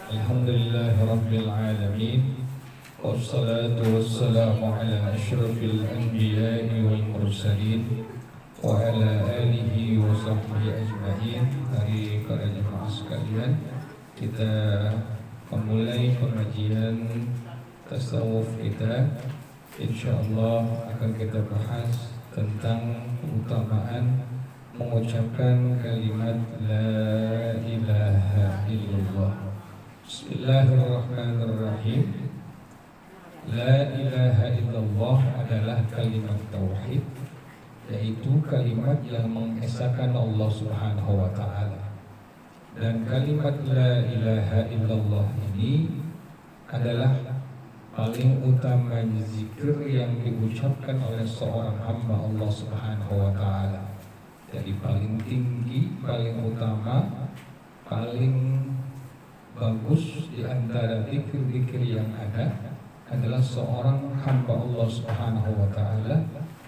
Alhamdulillah Rabbil Alamin. Wassalatu wassalamu ala ashrafil anbiya'i wal mursalin wa ala alihi wa sahbihi ajma'in. Hari para jemaah sekalian, kita memulai pengajian tasawuf kita. InsyaAllah akan kita bahas tentang keutamaan mengucapkan kalimat La ilaha illallah. Bismillahirrahmanirrahim. La ilaha illallah adalah kalimat tauhid, yaitu kalimat yang mengesahkan Allah Subhanahu wa ta'ala. Dan kalimat La ilaha illallah ini adalah paling utama zikir yang diucapkan oleh seorang hamba Allah Subhanahu wa ta'ala. Jadi paling tinggi, paling utama, paling bagus di antara zikir-zikir yang ada adalah seorang hamba Allah Subhanahu wa ta'ala,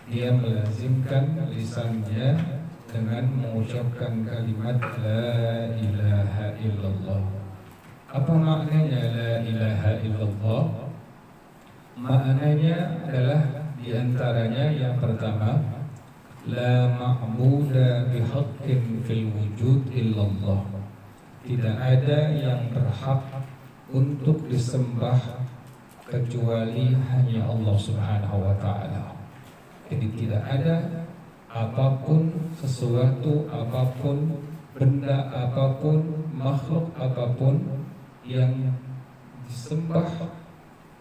dia melazimkan lisannya dengan mengucapkan kalimat La ilaha illallah. Apa maknanya La ilaha illallah? Maknanya adalah diantaranya yang pertama, La ma'buda bihaqqin fil wujud illallah. Tidak ada yang berhak untuk disembah kecuali hanya Allah Subhanahu wa ta'ala. Jadi tidak ada apapun, sesuatu apapun, benda apapun, makhluk apapun yang disembah.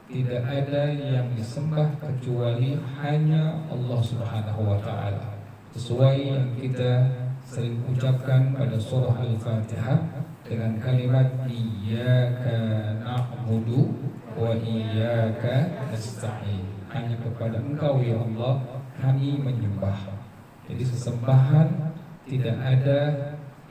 Tidak ada yang disembah kecuali hanya Allah Subhanahu wa ta'ala. Sesuai yang kita sering ucapkan pada surah Al-Fatihah dengan kalimat Iyyaka na'budu wa iyyaka nasta'in. Hanya kepada Engkau ya Allah kami menyembah. Jadi sesembahan tidak ada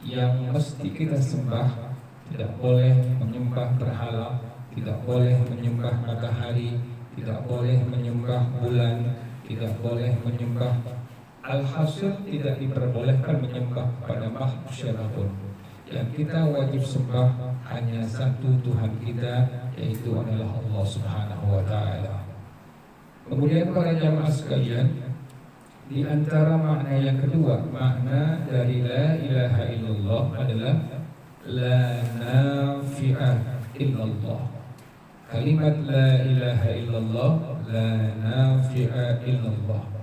yang mesti kita sembah. Tidak boleh menyembah berhala, tidak boleh menyembah matahari, tidak boleh menyembah bulan, tidak boleh menyembah. Alhasil tidak diperbolehkan menyembah pada makhluk siapapun. Yang kita wajib sembah hanya satu Tuhan kita, yaitu adalah Allah Subhanahu wa ta'ala. Kemudian para jamaah sekalian, di antara makna yang kedua, makna dari La ilaha illallah adalah La nafi'ah illallah. Kalimat La ilaha illallah, La nafi'a illallah.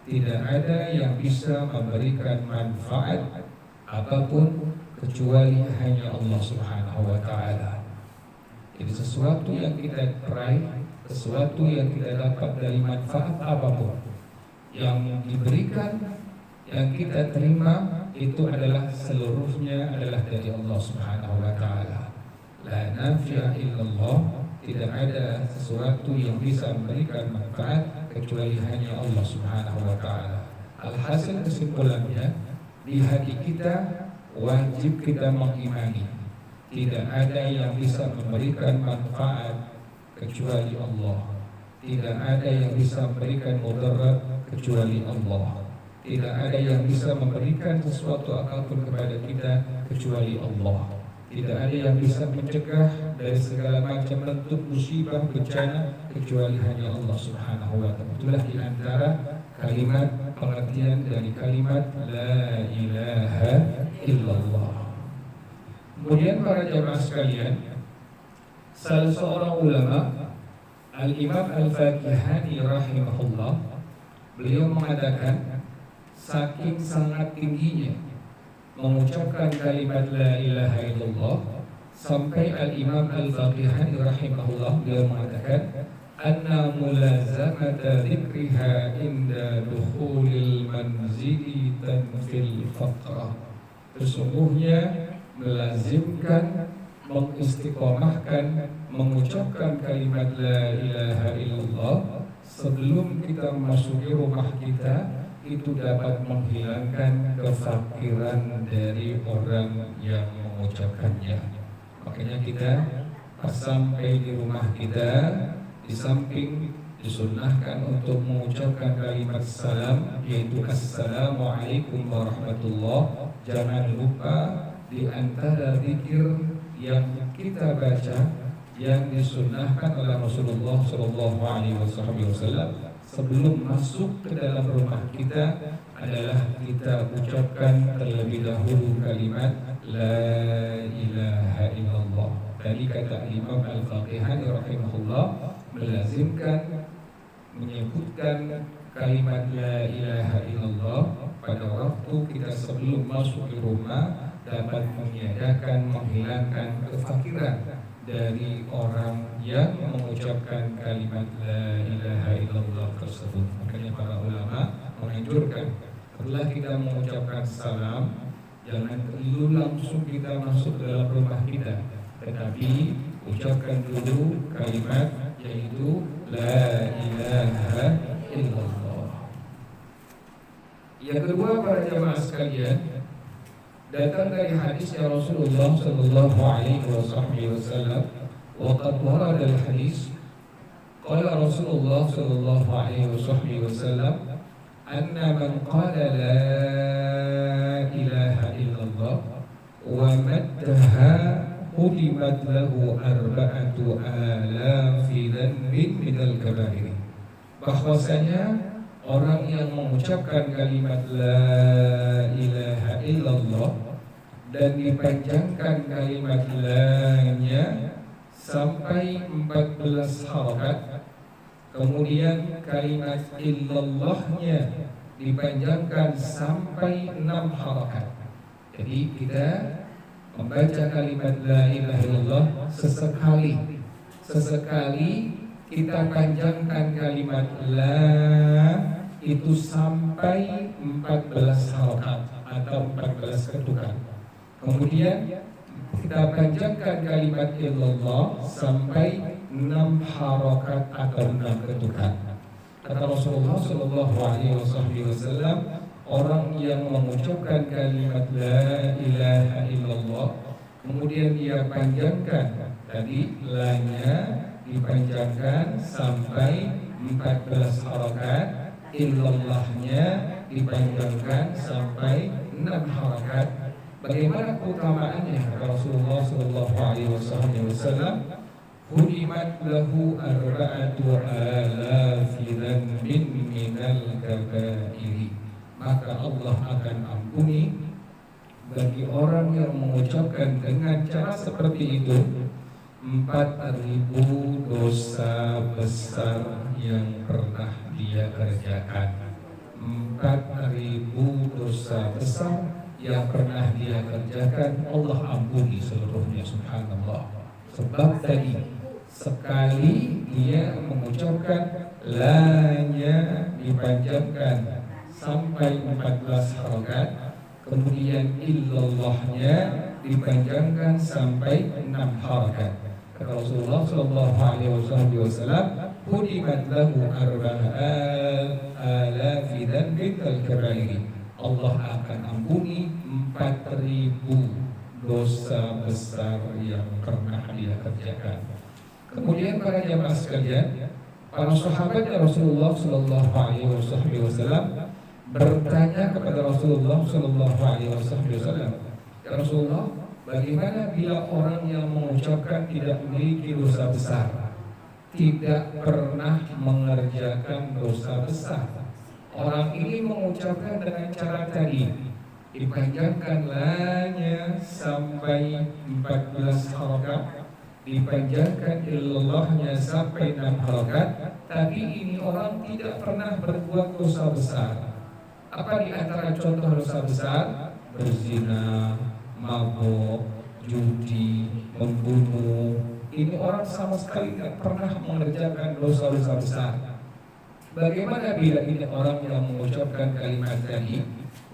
Tidak ada yang bisa memberikan manfaat apapun kecuali hanya Allah Subhanahu wa ta'ala. Jadi sesuatu yang kita peraih, sesuatu yang kita dapat dari manfaat apapun yang diberikan, yang kita terima, itu adalah seluruhnya adalah dari Allah Subhanahu wa ta'ala. La nafi'a illallah. Tidak ada sesuatu yang bisa memberikan manfaat kecuali hanya Allah Subhanahu wa ta'ala. Alhasil kesimpulannya, di hati kita wajib kita mengimani tidak ada yang bisa memberikan manfaat kecuali Allah. Tidak ada yang bisa memberikan mudarat kecuali Allah. Tidak ada yang bisa memberikan sesuatu apapun kepada kita kecuali Allah. Tidak ada yang bisa mencegah dari segala macam bentuk musibah, bencana kecuali hanya Allah Subhanahu wa ta'ala. Itulah di antara kalimat pengertian dari kalimat La ilaha illallah. Kemudian para jamaah sekalian, salah seorang ulama, Al-Imam Al-Fakihani rahimahullah, beliau mengatakan saking sangat tingginya mengucapkan kalimat La ilaha illallah, sampai Al-Imam Al-Fakihani rahimahullah beliau mengatakan anna mulazamata dzikriha inda dukhulil manzili tanfil faqrah. Sesungguhnya melazimkan, mengistiqomahkan, mengucapkan kalimat La ilaha illallah sebelum kita memasuki rumah kita, itu dapat menghilangkan kefakiran dari orang yang mengucapkannya. Makanya kita pas sampai di rumah kita, di samping disunnahkan untuk mengucapkan kalimat salam, yaitu Assalamualaikum warahmatullah. Jangan lupa di antara zikir yang kita baca yang disunnahkan oleh Rasulullah Shallallahu Alaihi Wasallam sebelum masuk ke dalam rumah kita adalah kita ucapkan terlebih dahulu kalimat La ilaha illallah. Tadi kata Imam Al-Faqihani rahimahullah melazimkan menyebutkan kalimat La ilaha illallah pada waktu kita sebelum masuk ke rumah dapat meniadakan, menghilangkan kefakiran dari orang yang mengucapkan kalimat La ilaha illallah tersebut. Makanya para ulama menganjurkan setelah kita mengucapkan salam, jangan dulu langsung kita masuk dalam rumah kita, tetapi ucapkan dulu kalimat yaitu La ilaha illallah. Yang kedua para jamaah sekalian, datang dari hadisnya Rasulullah sallallahu alaihi wasallam, waqad warada al-hadis qala Rasulullah sallallahu alaihi wasallam anna man qala la ilaha illallah wa maddaha hudimat lahu arba'atu alafi dhanbin minal kabair. Bahwasanya orang yang mengucapkan kalimat La ilaha illallah dan dipanjangkan kalimat La-nya sampai 14 harakat, kemudian kalimat illallahnya dipanjangkan sampai 6 harakat. Jadi kita membaca kalimat La ilaha illallah sesekali kita panjangkan kalimat La itu sampai 14 harakat atau 14 ketukan. Kemudian kita panjangkan kalimat illallah sampai 6 harakat atau 6 ketukan. Kata Rasulullah sallallahu alaihi wasallam, orang yang mengucapkan kalimat La ilaha illallah kemudian dia panjangkan tadi La-nya dipanjangkan sampai 14 harakat, illallahnya dipanjangkan sampai 6 harakat. Bagaimana keutamaannya? Rasulullah sallallahu alaihi wasallam, hudimat lahu arba'atu alafi dhanbin minal kabairi. Maka Allah akan ampuni bagi orang yang mengucapkan dengan cara seperti itu 4.000 dosa besar yang pernah dia kerjakan. 4.000 dosa besar yang pernah dia kerjakan Allah ampuni seluruhnya, subhanallah. Sebab tadi sekali dia mengucapkan La-nya dipanjangkan sampai 14 harakat, kemudian illallahnya dipanjangkan sampai 6 harakat. Kata Rasulullah sallallahu alaihi wasallam, hudimat lahu arba'alafi dhanbin al-kabairi. Allah akan ampuni 4.000 dosa besar yang pernah dia kerjakan. Kemudian para jamaah sekalian, para sahabat Rasulullah sallallahu alaihi wasallam bertanya kepada Rasulullah sallallahu alaihi wasallam, ya Rasulullah, bagaimana bila orang yang mengucapkan tidak memiliki dosa besar, tidak pernah mengerjakan dosa besar? Orang ini mengucapkan dengan cara tadi, dipanjangkan La-nya sampai 14 harakat, dipanjangkan illallahnya sampai 6 harakat, tapi ini orang tidak pernah berbuat dosa besar. Apa di antara contoh dosa besar? Berzina, mabuk, judi, membunuh. Ini orang sama sekali tidak pernah mengerjakan dosa-dosa besar. Bagaimana bila ini orang yang mengucapkan kalimat tadi,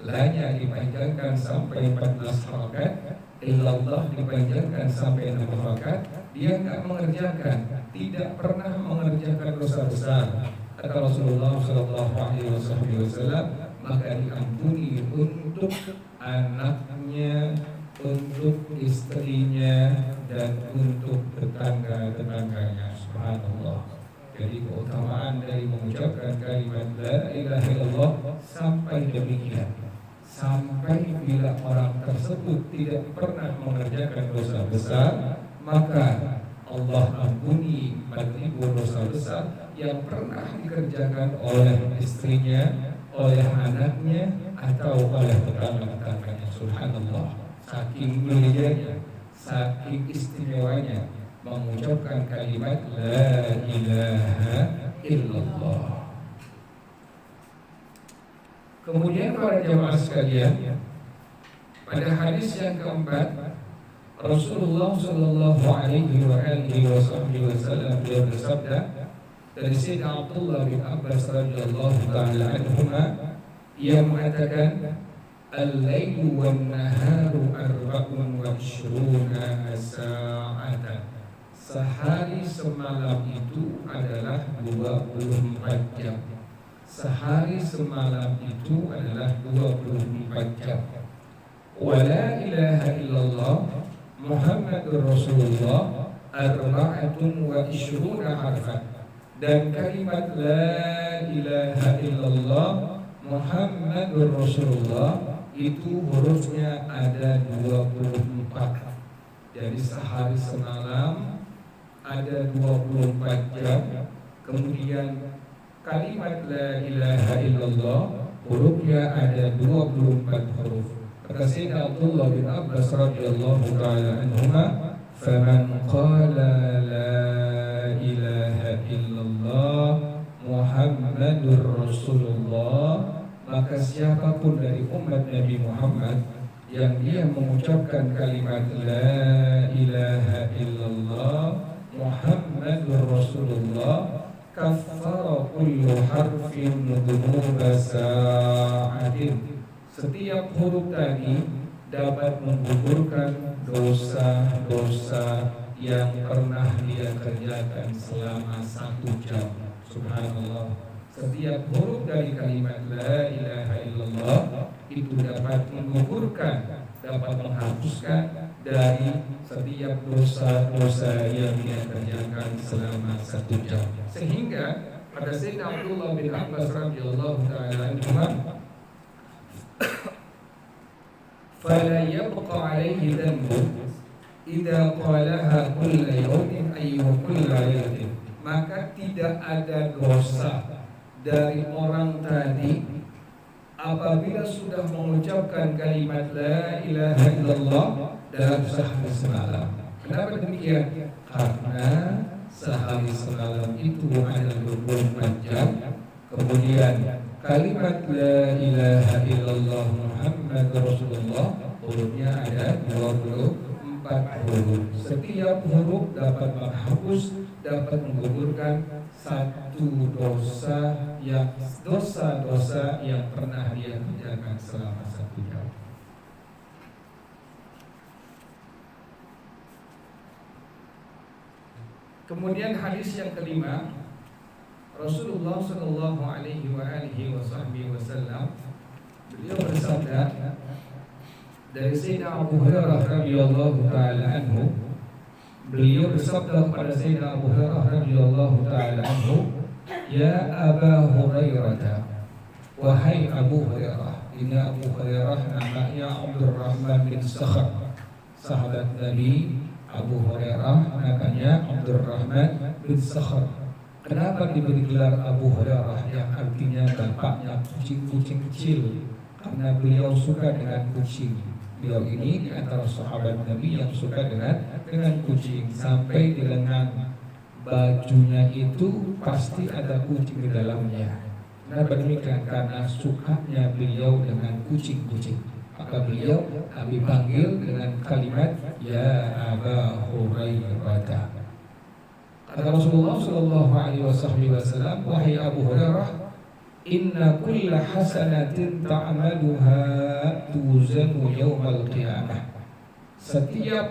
La-nya dipanjangkan sampai 14 harakat, illallah dipanjangkan sampai 6 harakat, dia tidak mengerjakan, tidak pernah mengerjakan dosa besar. Kata Rasulullah sallallahu alaihi wasallam, maka diampuni untuk anaknya, untuk istrinya, dan untuk tetangga-tetangganya. Subhanallah. Jadi keutamaan dari mengucapkan kalimat La ilaha illallah sampai demikian, sampai bila orang tersebut tidak pernah mengerjakan dosa besar, maka Allah ampuni 4.000 dosa besar yang pernah dikerjakan oleh istrinya, oleh anaknya, atau oleh tetangga-tetangganya. Subhanallah, saking mulianya, saking istimewanya mengucapkan kalimat La ilaha illallah. Kemudian para jamaah sekalian, pada hadis yang keempat, Rasulullah Shallallahu Alaihi Wasallam beliau bersabda dari Sayyidina Abdullah bin Abbas radhiyallahu taala anhuma, ia mengatakan, al-lailu wan naharu arba'un wa ishruna sa'atan. Sehari semalam itu adalah 24 jam. Sehari semalam itu adalah 24 jam. Wala ilaha illallah Muhammadur Rasulullah arba'atun wa ishruna harfan. Dan kalimat la ilaha illallah Muhammadur Rasulullah itu hurufnya ada 24. Jadi sehari semalam ada 24 jam. Kemudian kalimat la ilaha illallah hurufnya ada 24 huruf. Kata Sayyidina Abdullah bin Abbas radhiyallahu ta'ala anhuma, faman qala la ilaha illallah Muhammadur Rasulullah, maka siapapun dari umat Nabi Muhammad yang dia mengucapkan kalimat la ilaha illallah Muhammadur Rasulullah, kaffara kullu harfin dhunuba sa'atin. Setiap huruf tadi dapat menggugurkan dosa-dosa yang pernah dia kerjakan selama 1 jam. Subhanallah. Setiap huruf dari kalimat la ilaha illallah itu dapat menggugurkan, dapat menghapuskan dari setiap dosa-dosa yang dia kerjakan selama 1 jam. Sehingga pada Sayyidina Abdullah bin Abbas radhiyallahu ta'ala anhuma, fala yabqa alaihi dhanbun idza qalaha kulla yawmin ay wa kulla lailatin. Maka tidak ada dosa dari orang tadi apabila sudah mengucapkan kalimat la ilaha illallah dalam sehari semalam. Kenapa demikian? Karena sehari semalam itu ada 24 jam. Kemudian kalimat la ilaha illallah Muhammad Rasulullah hurufnya ada 24 huruf. Setiap huruf dapat menghapus, dapat menggugurkan satu dosa-dosa yang pernah dia kerjakan selama 1 jam. Kemudian hadis yang kelima, Rasulullah Shallallahu Alaihi Wasallam beliau bersabda dari Sayyidina Abu Hurairah radhiyallahu taala anhu, beliau bersabda kepada Sayyidina Abu Hurairah radhiyallahu taala anhu, ya Aba Hurairah, wahai Abu Hurairah. Ini Abu Hurairah namanya Abdurrahman bin Sakhar, sahabat Nabi. Abu Hurairah namanya Abdurrahman bin Sakhar. Kenapa diberi gelar Abu Hurairah yang artinya bapaknya kucing-kucing kecil? Karena beliau suka dengan kucing. Beliau ini di antara sahabat Nabi yang suka dengan kucing, sampai di lengan bajunya itu pasti ada kucing di dalamnya. Kenapa demikian? Karena sukanya beliau dengan kucing-kucing. Maka beliau dipanggil dengan kalimat ya Aba Hurairah. Kata Rasulullah Shallallahu Alaihi Wasallam, wahai Abu Hurairah, inna kulla hasanatin ta'maluha tuzanu yawmal qiyamah. Setiap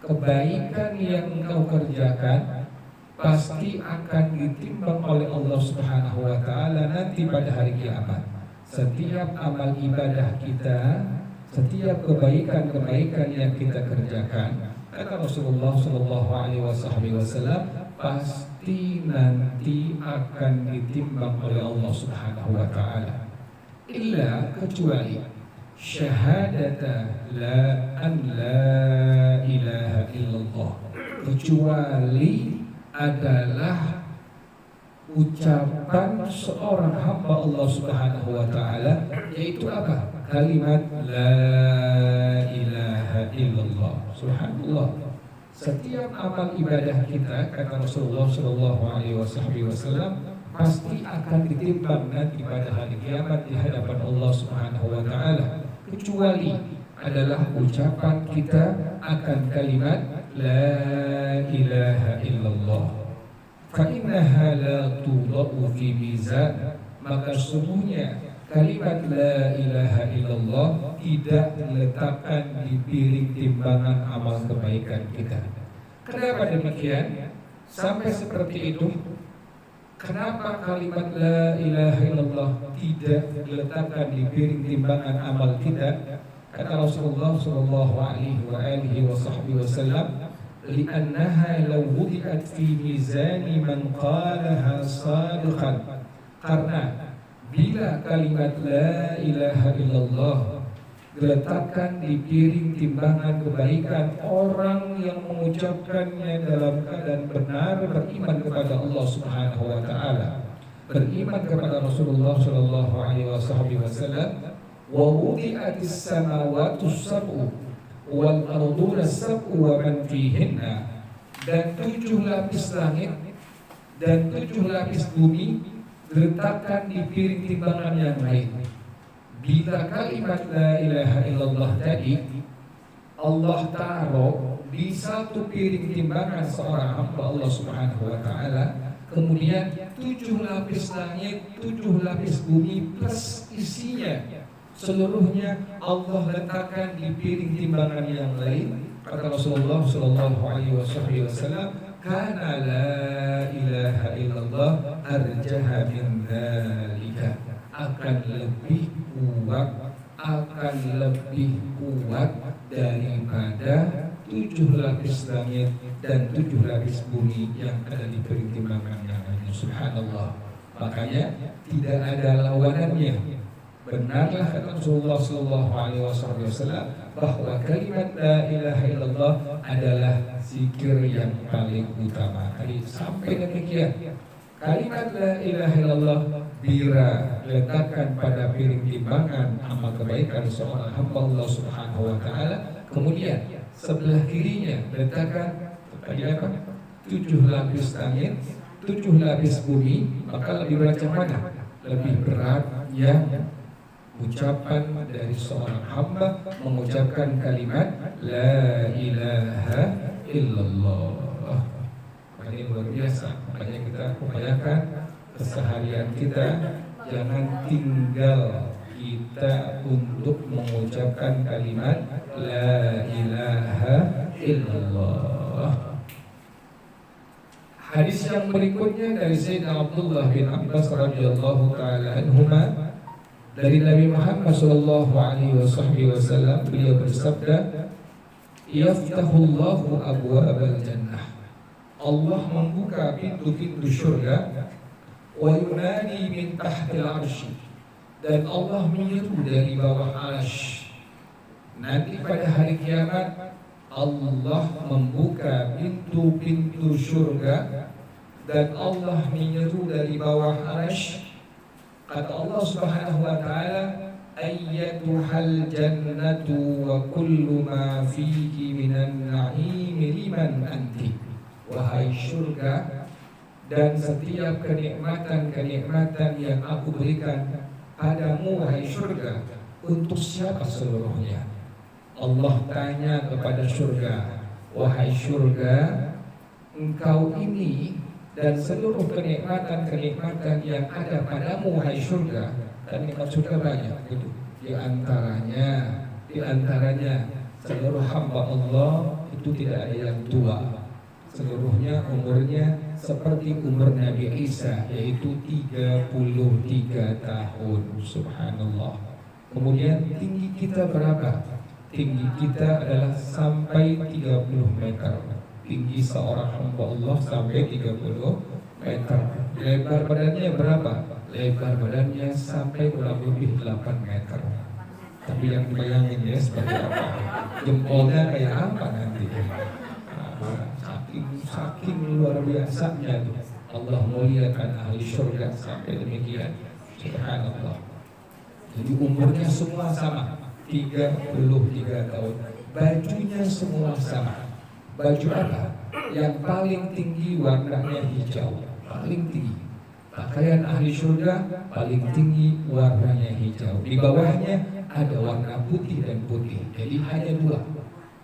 kebaikan yang engkau kerjakan pasti akan ditimbang oleh Allah Subhanahu wa taala nanti pada hari kiamat. Setiap amal ibadah kita, setiap kebaikan-kebaikan yang kita kerjakan, kata Rasulullah Shallallahu Alaihi Wasallam, pasti nanti akan ditimbang oleh Allah Subhanahu Wa Taala. illa kecuali syahadata la ilaha illallah, kecuali adalah ucapan seorang hamba Allah Subhanahu wa taala, yaitu apa? Kalimat la ilaha illallah. Subhanallah. Setiap amal ibadah kita, kata Rasulullah Shallallahu Alaihi Wasallam, pasti akan ditimbang nanti pada hari kiamat di hadapan Allah Subhanahu Wa Taala, kecuali adalah ucapan kita akan kalimat la ilaha illallah. Fa innaha la tudau fi mizan, maka sesungguhnya kalimat la ilaha illallah tidak diletakkan di piring timbangan amal kebaikan kita. Kenapa demikian? Sampai seperti itu. Kenapa kalimat la ilaha illallah tidak diletakkan di piring timbangan amal kita? Kata Rasulullah sallallahu alaihi wasallam, "Li'annaha law wudi'at fi mizani man qalaha sadiqan." Karena bila kalimat la ilaha illallah diletakkan di piring timbangan kebaikan orang yang mengucapkannya dalam keadaan benar beriman kepada Allah Subhanahu wa taala, beriman kepada Rasulullah sallallahu alaihi wasallam, wa wudi'atis samawati sab'u wal arduna sab'u wa man fihinna, dan 7 lapis langit dan 7 lapis bumi diletakkan di piring timbangan yang lain. Bila kalimat la ilaha illallah tadi Allah taruh di satu piring timbangan seorang hamba Allah Subhanahu wa taala, kemudian 7 lapis langit, 7 lapis bumi plus isinya seluruhnya Allah letakkan di piring timbangan yang lain, kata Rasulullah sallallahu alaihi wasallam, kana la ilaha illallah arjaha min dzalika, akan lebih kuat daripada 7 lapis langit dan 7 lapis bumi yang ada di piring timbangan yang lain. Subhanallah. Makanya tidak ada lawanannya. Benarlah kata Rasulullah sallallahu alaihi wasallam bahwa kalimat la ilaha illallah adalah zikir yang paling utama. Tadi sampai demikian. Kalimat la ilaha illallah bila diletakkan pada piring timbangan amal kebaikan seorang hamba Allah Subhanahu wa taala, kemudian sebelah kirinya letakkan tadi apa? 7 lapis langit, 7 lapis bumi, maka lebih berat yang mana? Lebih berat yang ucapan dari seorang hamba mengucapkan kalimat la ilaha illallah. Ini luar biasa. Makanya kita upayakan keseharian kita jangan tinggal kita untuk mengucapkan kalimat la ilaha illallah. Hadis yang berikutnya dari Sayyidina Abdullah bin Abbas radhiyallahu taala anhuma, dari Nabi Muhammad sallallahu alaihi wasallam, beliau bersabda, "Yaftahullahu abwabal jannah." Allah membuka pintu-pintu syurga, wa yunadi min tahtil arsy, dan Allah menyeru dari bawah arsy. Nanti pada hari kiamat Allah membuka pintu-pintu syurga dan Allah menyeru dari bawah arsy. Kata Allah Subhanahu wa taala, ayyatuhal jannatu wa kullu ma fihi minan na'im liman anti. Wahai syurga dan setiap kenikmatan-kenikmatan yang aku berikan padamu wahai syurga, untuk siapa seluruhnya? Allah tanya kepada syurga, wahai syurga, engkau ini dan seluruh kenikmatan-kenikmatan yang ada padamu wahai syurga, dan nikmat syurga banyak gitu. Di antaranya seluruh hamba Allah itu tidak ada yang tua. Seluruhnya umurnya seperti umur Nabi Isa, yaitu 33 tahun. Subhanallah. Kemudian tinggi kita berapa? Tinggi kita adalah sampai 30 meter. Tinggi seorang hamba Allah sampai 30 meter. Lebar badannya berapa? lebar badannya sampai kurang lebih 8 meter. Tapi yang dibayangin ya seperti apa, jempolnya kayak apa nanti. Saking luar biasanya tuh Allah muliakan ahli surga sampai demikian. Subhanallah. Jadi umurnya semua sama, 33 tahun. Bajunya semua sama. Baju apa? Yang paling tinggi warnanya hijau, paling tinggi. Pakaian ahli surga paling tinggi warnanya hijau. Di bawahnya ada warna putih dan putih. Jadi hanya dua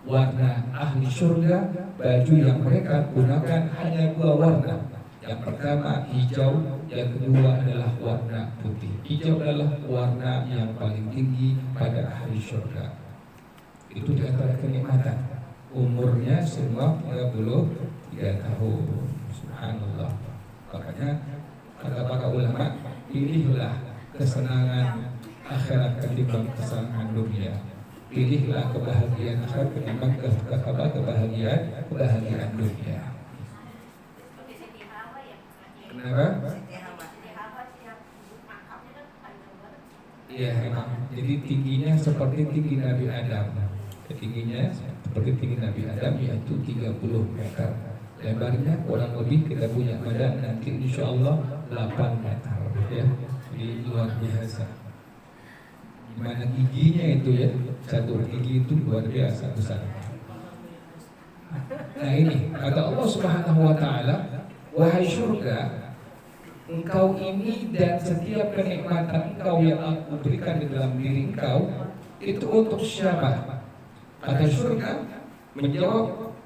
warna ahli surga. Baju yang mereka gunakan hanya dua warna. Yang pertama hijau, yang kedua adalah warna putih. Hijau adalah warna yang paling tinggi pada ahli surga. Itu di antara kenikmatan. Umurnya semua 33 tahun. Subhanallah. Makanya kata para ulama, pilihlah kesenangan akhirat ketimbang kesenangan dunia. Pilihlah kebahagiaan akhirat ketimbang kebahagiaan dunia. Kenapa? Iya, memang. Jadi tingginya seperti tinggi Nabi Adam. Tingginya seperti tinggi Nabi Adam, yaitu 30 meter. Lebarnya kurang lebih kita punya badan nanti insya Allah 8 meter ya. Jadi luar biasa. Gimana giginya itu ya, satu gigi itu luar biasa besar. Nah ini kata Allah Subhanahu wa ta'ala, wahai surga, engkau ini dan setiap kenikmatan engkau yang aku berikan di dalam diri engkau itu untuk siapa? Kata surga menjawab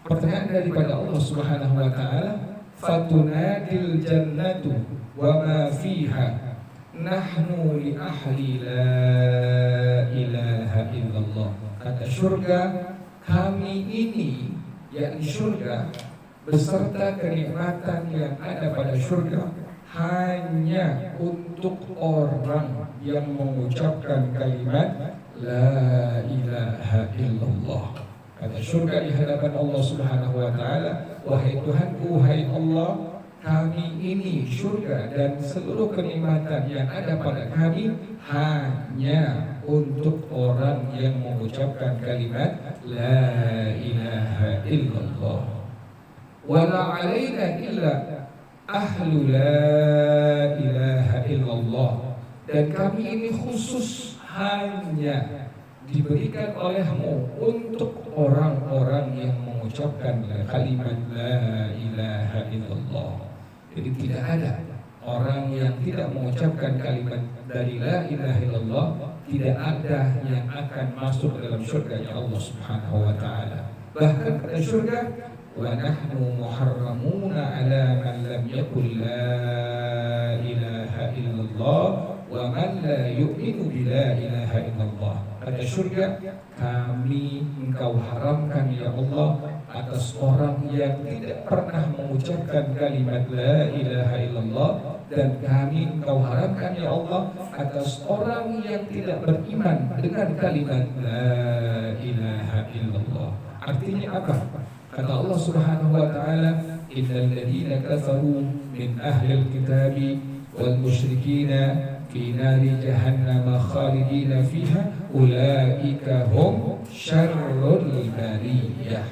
pertanyaan daripada Allah Subhanahu wa ta'ala, fatunadil jannatu wa ma fiha nahnu li ahli la ilaha illallah. Kata surga, kami ini yakni surga beserta kenikmatan yang ada pada surga hanya untuk orang yang mengucapkan kalimat la ilaha illallah. Kata surga di hadapan Allah Subhanahu wa ta'ala, wahai Tuhanku, wahai Allah, kami ini surga dan seluruh kenikmatan yang ada pada kami hanya untuk orang yang mengucapkan kalimat la ilaha illallah. Wala alaina illa ahlu la ilaha illallah. Dan kami ini khusus hanya diberikan olehmu untuk orang-orang yang mengucapkan kalimat la ilaha illallah. Jadi tidak ada orang yang tidak mengucapkan kalimat dari la ilaha illallah, tidak ada yang akan masuk dalam surga Allah Subhanahu wa ta'ala. Bahkan kata surga, wa nahnu muharramuna ala man lam yakul la ilaha illallah wa man la yu'minu bi la ilaha illallah. Kata surga, kami engkau haramkan ya Allah atas orang yang tidak pernah mengucapkan kalimat la ilaha illallah, dan kami engkau haramkan ya Allah atas orang yang tidak beriman dengan kalimat la ilaha illallah. Artinya apa? Kata Allah Subhanahu wa ta'ala, innal ladzina kafaru min ahlil kitabi wal musyrikina fi nari jahannam khalidina fiha ulaika hum syarrul bariyah.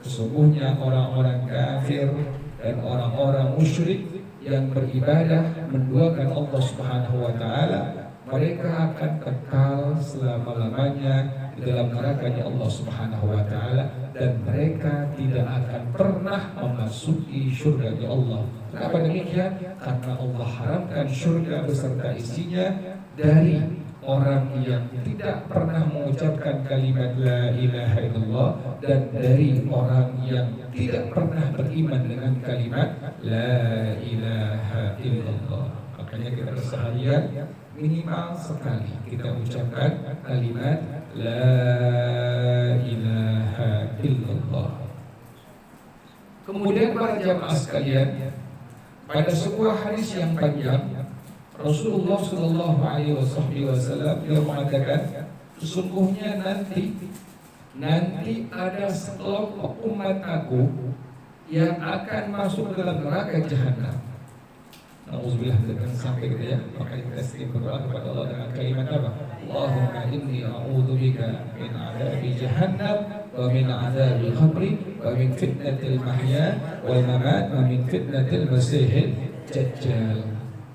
Sesungguhnya orang-orang kafir dan orang-orang musyrik yang beribadah menduakan Allah Subhanahu wa ta'ala, mereka akan kekal selama-lamanya di dalam neraka-Nya Allah Subhanahu wa ta'ala, dan mereka tidak akan pernah memasuki surga-Nya Allah. Kenapa demikian? Karena Allah haramkan surga beserta isinya dari orang yang tidak pernah mengucapkan kalimat la ilaha illallah dan dari orang yang tidak pernah beriman dengan kalimat la ilaha illallah. Makanya kita seharian minimal sekali kita ucapkan kalimat la ilaha illallah. Kemudian para jamaah sekalian, pada sebuah hadis yang panjang Rasulullah Shallallahu Alaihi Wasallam beliau mengatakan, sesungguhnya nanti ada sekelompok umat aku yang akan masuk dalam neraka jahanam. Nauzubillah dengan sampai gitu ya. Maka kita sering berdoa kepada Allah dengan kalimat apa? Allahumma inni a'udzubika min adzabi jahannam wa min adzabil qabri wa min fitnatil mahya wal mamat wa min fitnatil masiihid dajjal.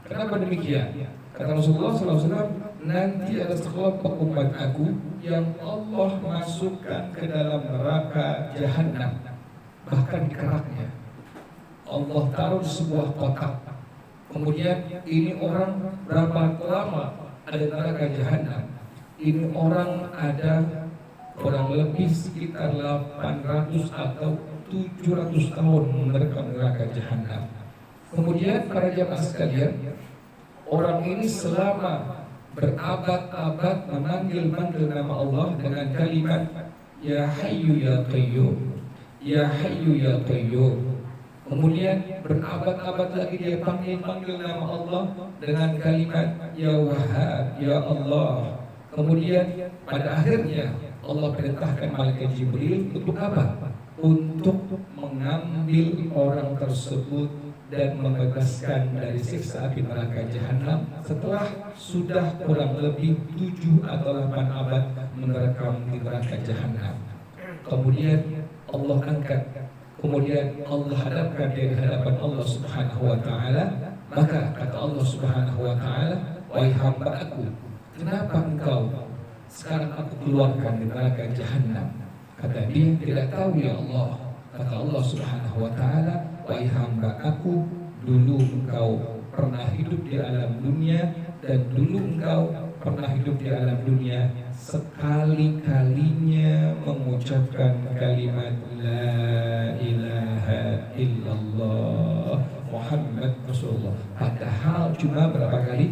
Kenapa demikian? Kata Rasulullah SAW, nanti ada sekelompok umat aku yang Allah masukkan ke dalam neraka jahannam, bahkan di keraknya Allah taruh di sebuah kotak. Kemudian ini orang berapa lama ada neraka jahanam? Ini orang ada kurang lebih sekitar 800 atau 700 tahun menerka neraka jahanam. Kemudian para jamaah sekalian, orang ini selama berabad-abad memanggil nama Allah dengan kalimat Ya Hayyu Ya Qayyum, Ya Hayyu Ya Qayyum. Kemudian berabad-abad lagi dia panggil nama Allah dengan kalimat Ya Wahhab, Ya Allah. Kemudian pada akhirnya Allah perintahkan malaikat Jibril untuk apa? Untuk mengambil orang tersebut dan membebaskan dari siksa api neraka jahanam setelah sudah kurang lebih 7 atau 8 abad menerkam di neraka jahanam. Kemudian Allah angkat, kemudian Allah hadapkan di hadapan Allah Subhanahu wa taala. Maka kata Allah Subhanahu wa taala, wahai hamba aku, kenapa engkau sekarang aku keluarkan di neraka jahanam? Kata dia, tidak tahu ya Allah. Kata Allah Subhanahu wa taala, wahai hamba aku, dulu engkau pernah hidup di alam dunia, dan dulu engkau pernah hidup di alam dunia sekali-kalinya mengucapkan kalimat La ilaha illallah Muhammad Rasulullah. Padahal cuma berapa kali?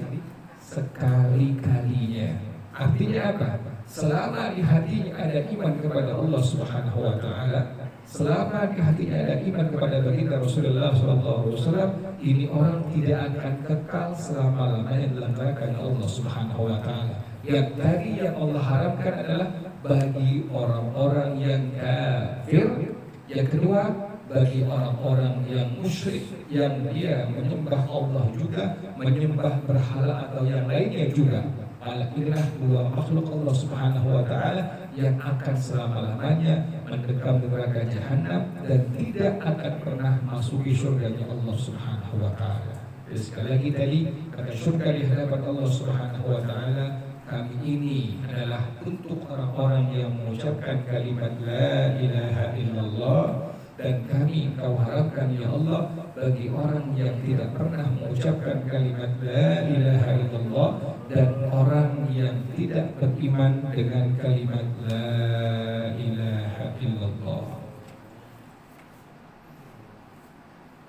Sekali-kalinya. Artinya apa? Selama di hatinya ada iman kepada Allah Subhanahu wa taala, selama di hatinya ada iman kepada baginda Rasulullah SAW, ini orang tidak akan kekal selama-lamanya dalam neraka Allah Subhanahu wa taala. Yang tadi yang Allah haramkan adalah bagi orang-orang yang kafir. Yang kedua, bagi orang-orang yang musyrik, yang dia menyembah Allah juga, menyembah berhala atau yang lainnya juga. Inilah dua makhluk Allah Subhanahu wa taala yang akan selama-lamanya mendekam neraka jahanam dan tidak akan pernah masuki surganya Allah Subhanahu wa taala. Jadi sekali lagi tadi kata surga di hadapan Allah Subhanahu wa taala, kami ini adalah untuk orang-orang yang mengucapkan kalimat La ilaha illallah, dan kami engkau harapkan ya Allah bagi orang yang tidak pernah mengucapkan kalimat La ilaha illallah dan orang yang tidak beriman dengan kalimat La ilaha illallah.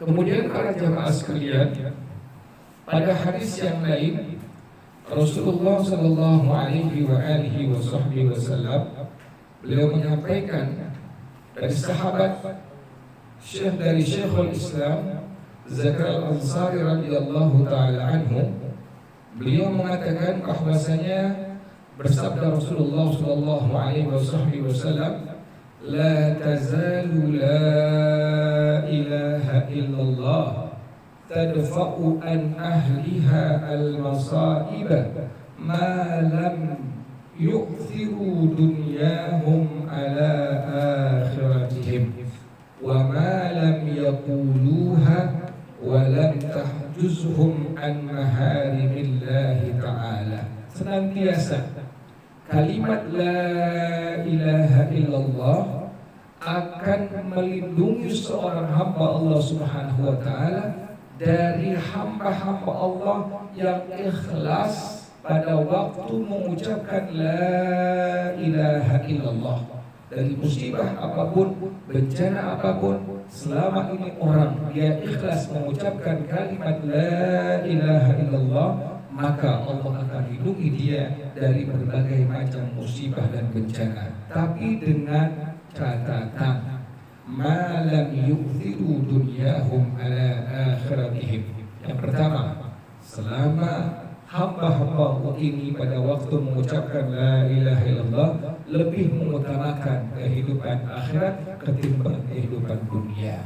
Kemudian para jamaah sekalian, pada hadis yang lain Rasulullah sallallahu alaihi wasallam beliau menyampaikan dari sahabat dari Syekhul Islam Zakir Al-Ansari radhiyallahu taala anhu, beliau mengatakan bahwasanya bersabda Rasulullah sallallahu alaihi wasallam, la tazalu la ilaha illallah tadfa'u an ahliha al-masa'ib ma lam yu'thiru dunyahum ala akhiratihim wa ma lam yaquluha wa lam tahjuzhum an maharimillahi ta'ala. Senantiasa kalimat la ilaha illallah akan melindungi seorang hamba Allah Subhanahu wa taala dari hamba-hamba Allah yang ikhlas pada waktu mengucapkan la ilaha illallah. Dari musibah apapun, bencana apapun, selama ini orang dia ikhlas mengucapkan kalimat la ilaha illallah, maka Allah akan lindungi dia dari berbagai macam musibah dan bencana. Tapi dengan catatan ma lam yu'thiru dunyahum ala akhiratihim. Yang pertama, selama hamba-hamba Allah ini pada waktu mengucapkan la ilaha illallah lebih mengutamakan kehidupan akhirat ketimbang kehidupan dunia.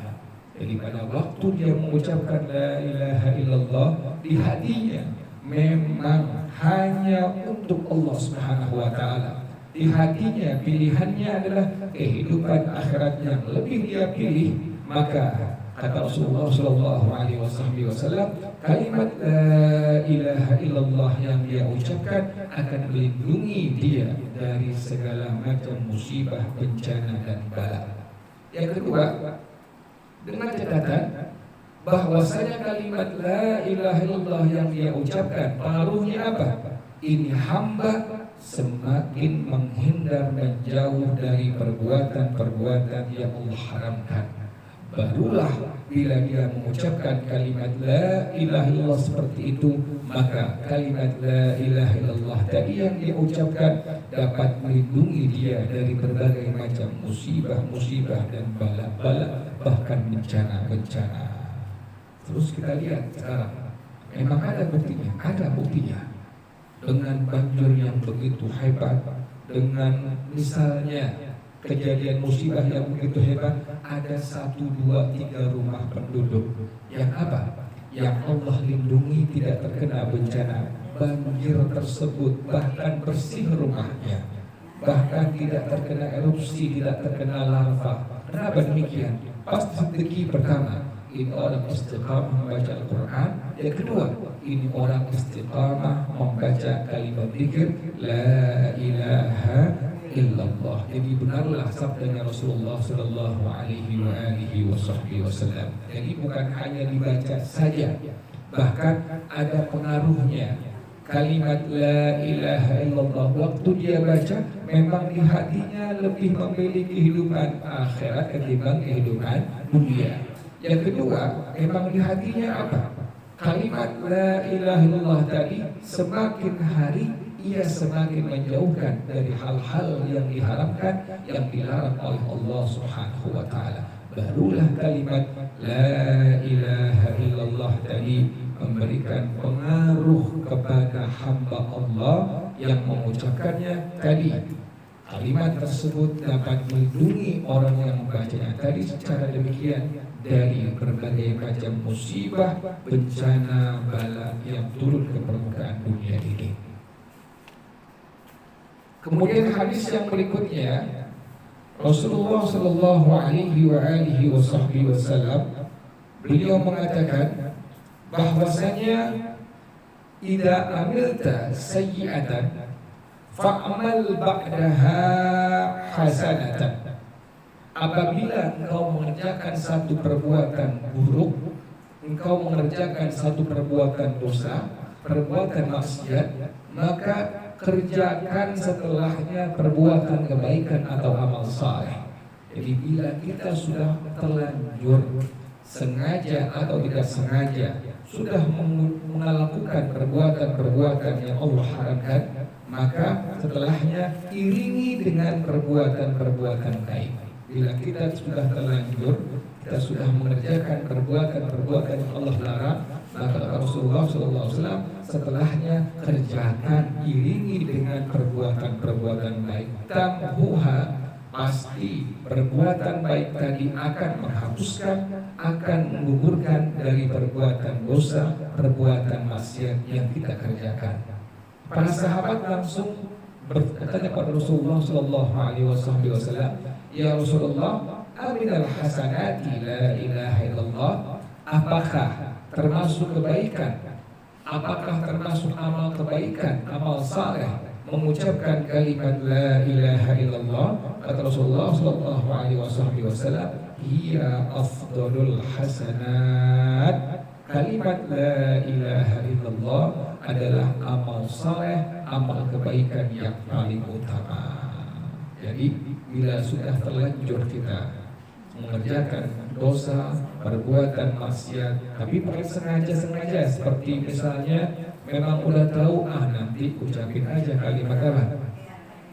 Jadi pada waktu dia mengucapkan la ilaha illallah, di hatinya memang hanya untuk Allah Subhanahu wa taala. Di hatinya pilihannya adalah kehidupan akhirat yang lebih dia pilih, maka kata Rasulullah Shallallahu Alaihi Wasallam, kalimat la ilaha illallah yang dia ucapkan akan melindungi dia dari segala macam musibah, bencana dan bala. Yang kedua, dengan catatan bahwasanya kalimat la ilaha illallah yang dia ucapkan pengaruhnya apa? Ini hamba semakin menghindar dan jauh dari perbuatan-perbuatan yang Allah haramkan. Barulah bila dia mengucapkan kalimat la ilaha illallah seperti itu, maka kalimat la ilaha illallah tadi yang dia ucapkan dapat melindungi dia dari berbagai macam musibah-musibah dan bala-bala, bahkan bencana-bencana. Terus kita lihat sekarang, memang ada buktinya. Dengan banjir yang begitu hebat, dengan misalnya kejadian musibah yang begitu hebat, ada 1, 2, 3 rumah penduduk yang apa? Yang Allah lindungi tidak terkena bencana banjir tersebut, bahkan bersih rumahnya, bahkan tidak terkena erupsi, tidak terkena lava. Kenapa demikian? Pasti sedikit pertama, ini orang istiqamah membaca Al-Quran. Yang kedua, ini orang istiqamah membaca kalimat zikir la ilaha illallah. Jadi benarlah sabdanya Rasulullah sallallahu alaihi wasallam. Jadi bukan hanya dibaca saja, bahkan ada pengaruhnya. Kalimat la ilaha illallah waktu dia baca memang di hatinya lebih memilih kehidupan akhirat ketimbang kehidupan dunia. Yang kedua, memang di hatinya apa? Kalimat la ilaha illallah tadi semakin hari ia semakin menjauhkan dari hal-hal yang diharamkan, yang dilarang oleh Allah Subhanahu wa taala. Barulah kalimat la ilaha illallah tadi memberikan pengaruh kepada hamba Allah yang mengucapkannya tadi. Kalimat tersebut dapat melindungi orang yang membacanya tadi secara demikian dari berbagai macam musibah, bencana, bala yang turun ke permukaan dunia ini. Kemudian hadis yang berikutnya, Rasulullah Shallallahu Alaihi Wasallam beliau mengatakan bahwasanya idza amilta sayyi'atan fa'amal ba'daha hasanatan. Apabila engkau mengerjakan satu perbuatan buruk, engkau mengerjakan satu perbuatan dosa, perbuatan maksiat, maka kerjakan setelahnya perbuatan kebaikan atau amal saleh. Jadi bila kita sudah terlanjur sengaja atau tidak sengaja sudah melakukan perbuatan-perbuatan yang Allah haramkan, maka setelahnya iringi dengan perbuatan-perbuatan baik. Bila kita sudah terlanjur, kita sudah mengerjakan perbuatan-perbuatan yang Allah larang, maka Rasulullah SAW setelahnya kerjakan, iringi dengan perbuatan-perbuatan baik. Tamhuha, pasti perbuatan baik tadi akan menghapuskan, akan menggugurkan dari perbuatan dosa, perbuatan maksiat yang kita kerjakan. Para sahabat langsung bertanya kepada Rasulullah SAW, ya Rasulullah, aminal hasanati la ilaha illallah, apakah termasuk kebaikan? Apakah termasuk amal kebaikan, amal saleh mengucapkan kalimat la ilaha illallah? Kata Rasulullah sallallahu alaihi wasallam, hiya afdalul hasanat. Kalimat la ilaha illallah adalah amal saleh, amal kebaikan yang paling utama. Jadi bila sudah terlanjur kita mengerjakan dosa, perbuatan maksiat, tapi pakai sengaja seperti misalnya memang udah tahu nanti ucapin aja kalimat apa,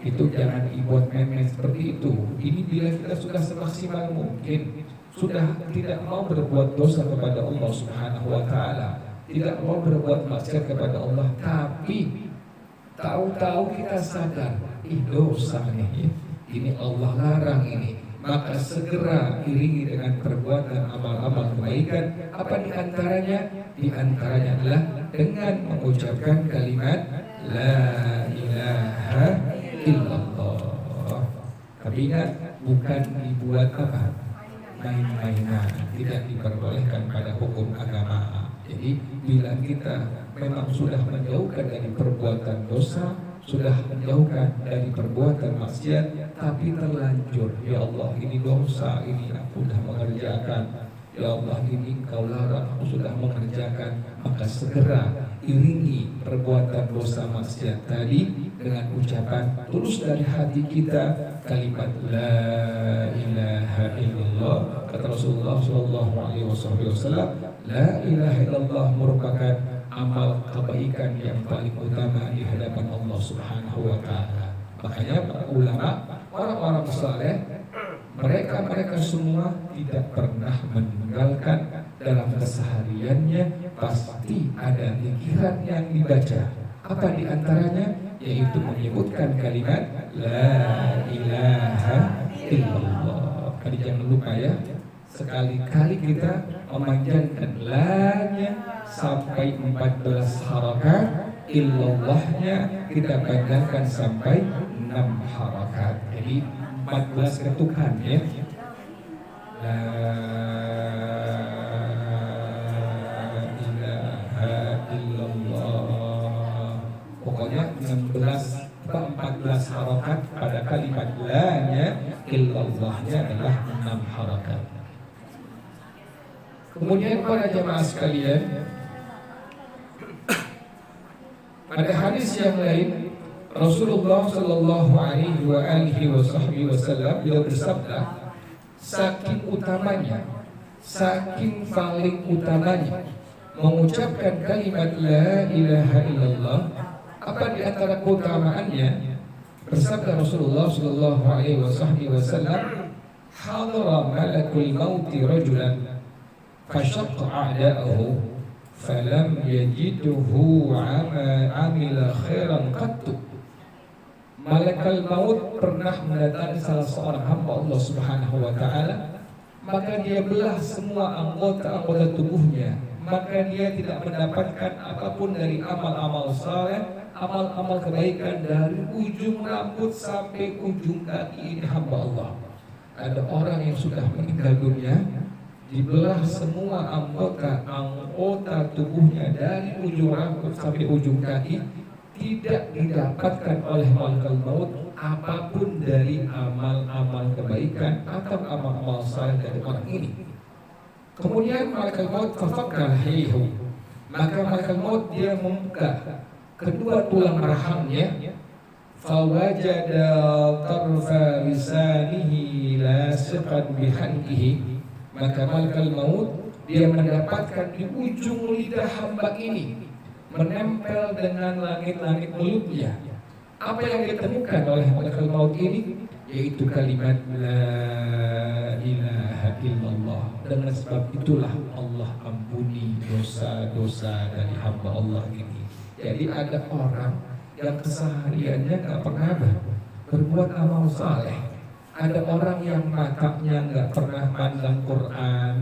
itu jangan dibuat main-main seperti itu. Ini bila kita sudah semaksimal mungkin, sudah tidak mau berbuat dosa kepada Allah Subhanahu wa taala, tidak mau berbuat maksiat kepada Allah, tapi tahu-tahu kita sadar dosa nih, ini Allah larang, ini maka segera iringi dengan perbuatan amal-amal kebaikan. Apa di antaranya? Di antaranya adalah dengan mengucapkan kalimat La ilaha illallah. Tapi ingat, bukan dibuat apa? Main-mainan, tidak diperbolehkan pada hukum agama. Jadi bila kita memang sudah menjauhkan dari perbuatan dosa, sudah menjauhkan dari perbuatan maksiat, tapi terlanjur, ya Allah ini dosa, ini aku sudah mengerjakan, ya Allah ini Engkau larang, aku sudah mengerjakan, maka segera iringi perbuatan dosa maksiat tadi dengan ucapan tulus dari hati kita kalimat La ilaha illallah. Kata Rasulullah SAW, La ilaha illallah merupakan amal kebaikan yang paling utama di hadapan Allah Subhanahu wa Ta'ala. Makanya para ulama, orang-orang saleh, mereka semua tidak pernah meninggalkan dalam kesehariannya pasti ada pikiran yang dibaca. Apa di antaranya? Yaitu menyebutkan kalimat La ilaha illallah. Jadi jangan lupa ya, sekali-kali kita memanjangkan la-nya sampai 14 harakat, illallahnya kita panjangkan sampai 6 harakat. Jadi 14 ketukan ya. La ilaha illallah. Pokoknya 14 harakat pada kalimat la-nya, illallahnya adalah 6 harakat. Kemudian para jemaah sekalian, pada hadis yang lain Rasulullah Shallallahu Alaihi Wasallam beliau bersabda, saking utamanya, saking paling utamanya mengucapkan kalimat La ilaha illallah. Apa di antara keutamaannya? Bersabda Rasulullah Shallallahu Alaihi Wasallam, hadara malakul mauti rajulan fashaqqa a'da'ahu falam yajidhu amila khairan qattu. Malaikat maut pernah mendatangi salah seorang hamba Allah Subhanahu wa Ta'ala, maka dia belah semua anggota-anggota tubuhnya, maka dia tidak mendapatkan apapun dari amal-amal saleh, amal-amal kebaikan dari ujung rambut sampai ujung kaki. Ini hamba Allah. Ada orang yang sudah meninggal dunia, dibelah semua anggota tubuhnya dari ujung rambut sampai ujung kaki, tidak didapatkan oleh malaikat maut apapun dari amal-amal kebaikan atau amal-amal saleh dari orang ini. Kemudian malaikat maut fafakkar hihu, maka malaikat maut dia membuka kedua tulang rahangnya, fawajada tarfa lisanihi lasiqan bihankihi, maka malaikat maut dia mendapatkan di ujung lidah hamba ini menempel dengan langit-langit mulutnya. Apa yang ditemukan oleh malaikat maut ini? Yaitu kalimat La ilaha illallah. Dengan sebab itulah Allah ampuni dosa-dosa dari hamba Allah ini. Jadi ada orang yang kesehariannya gak pernah berbuat amal saleh. Ada orang yang matanya gak pernah memandang Quran,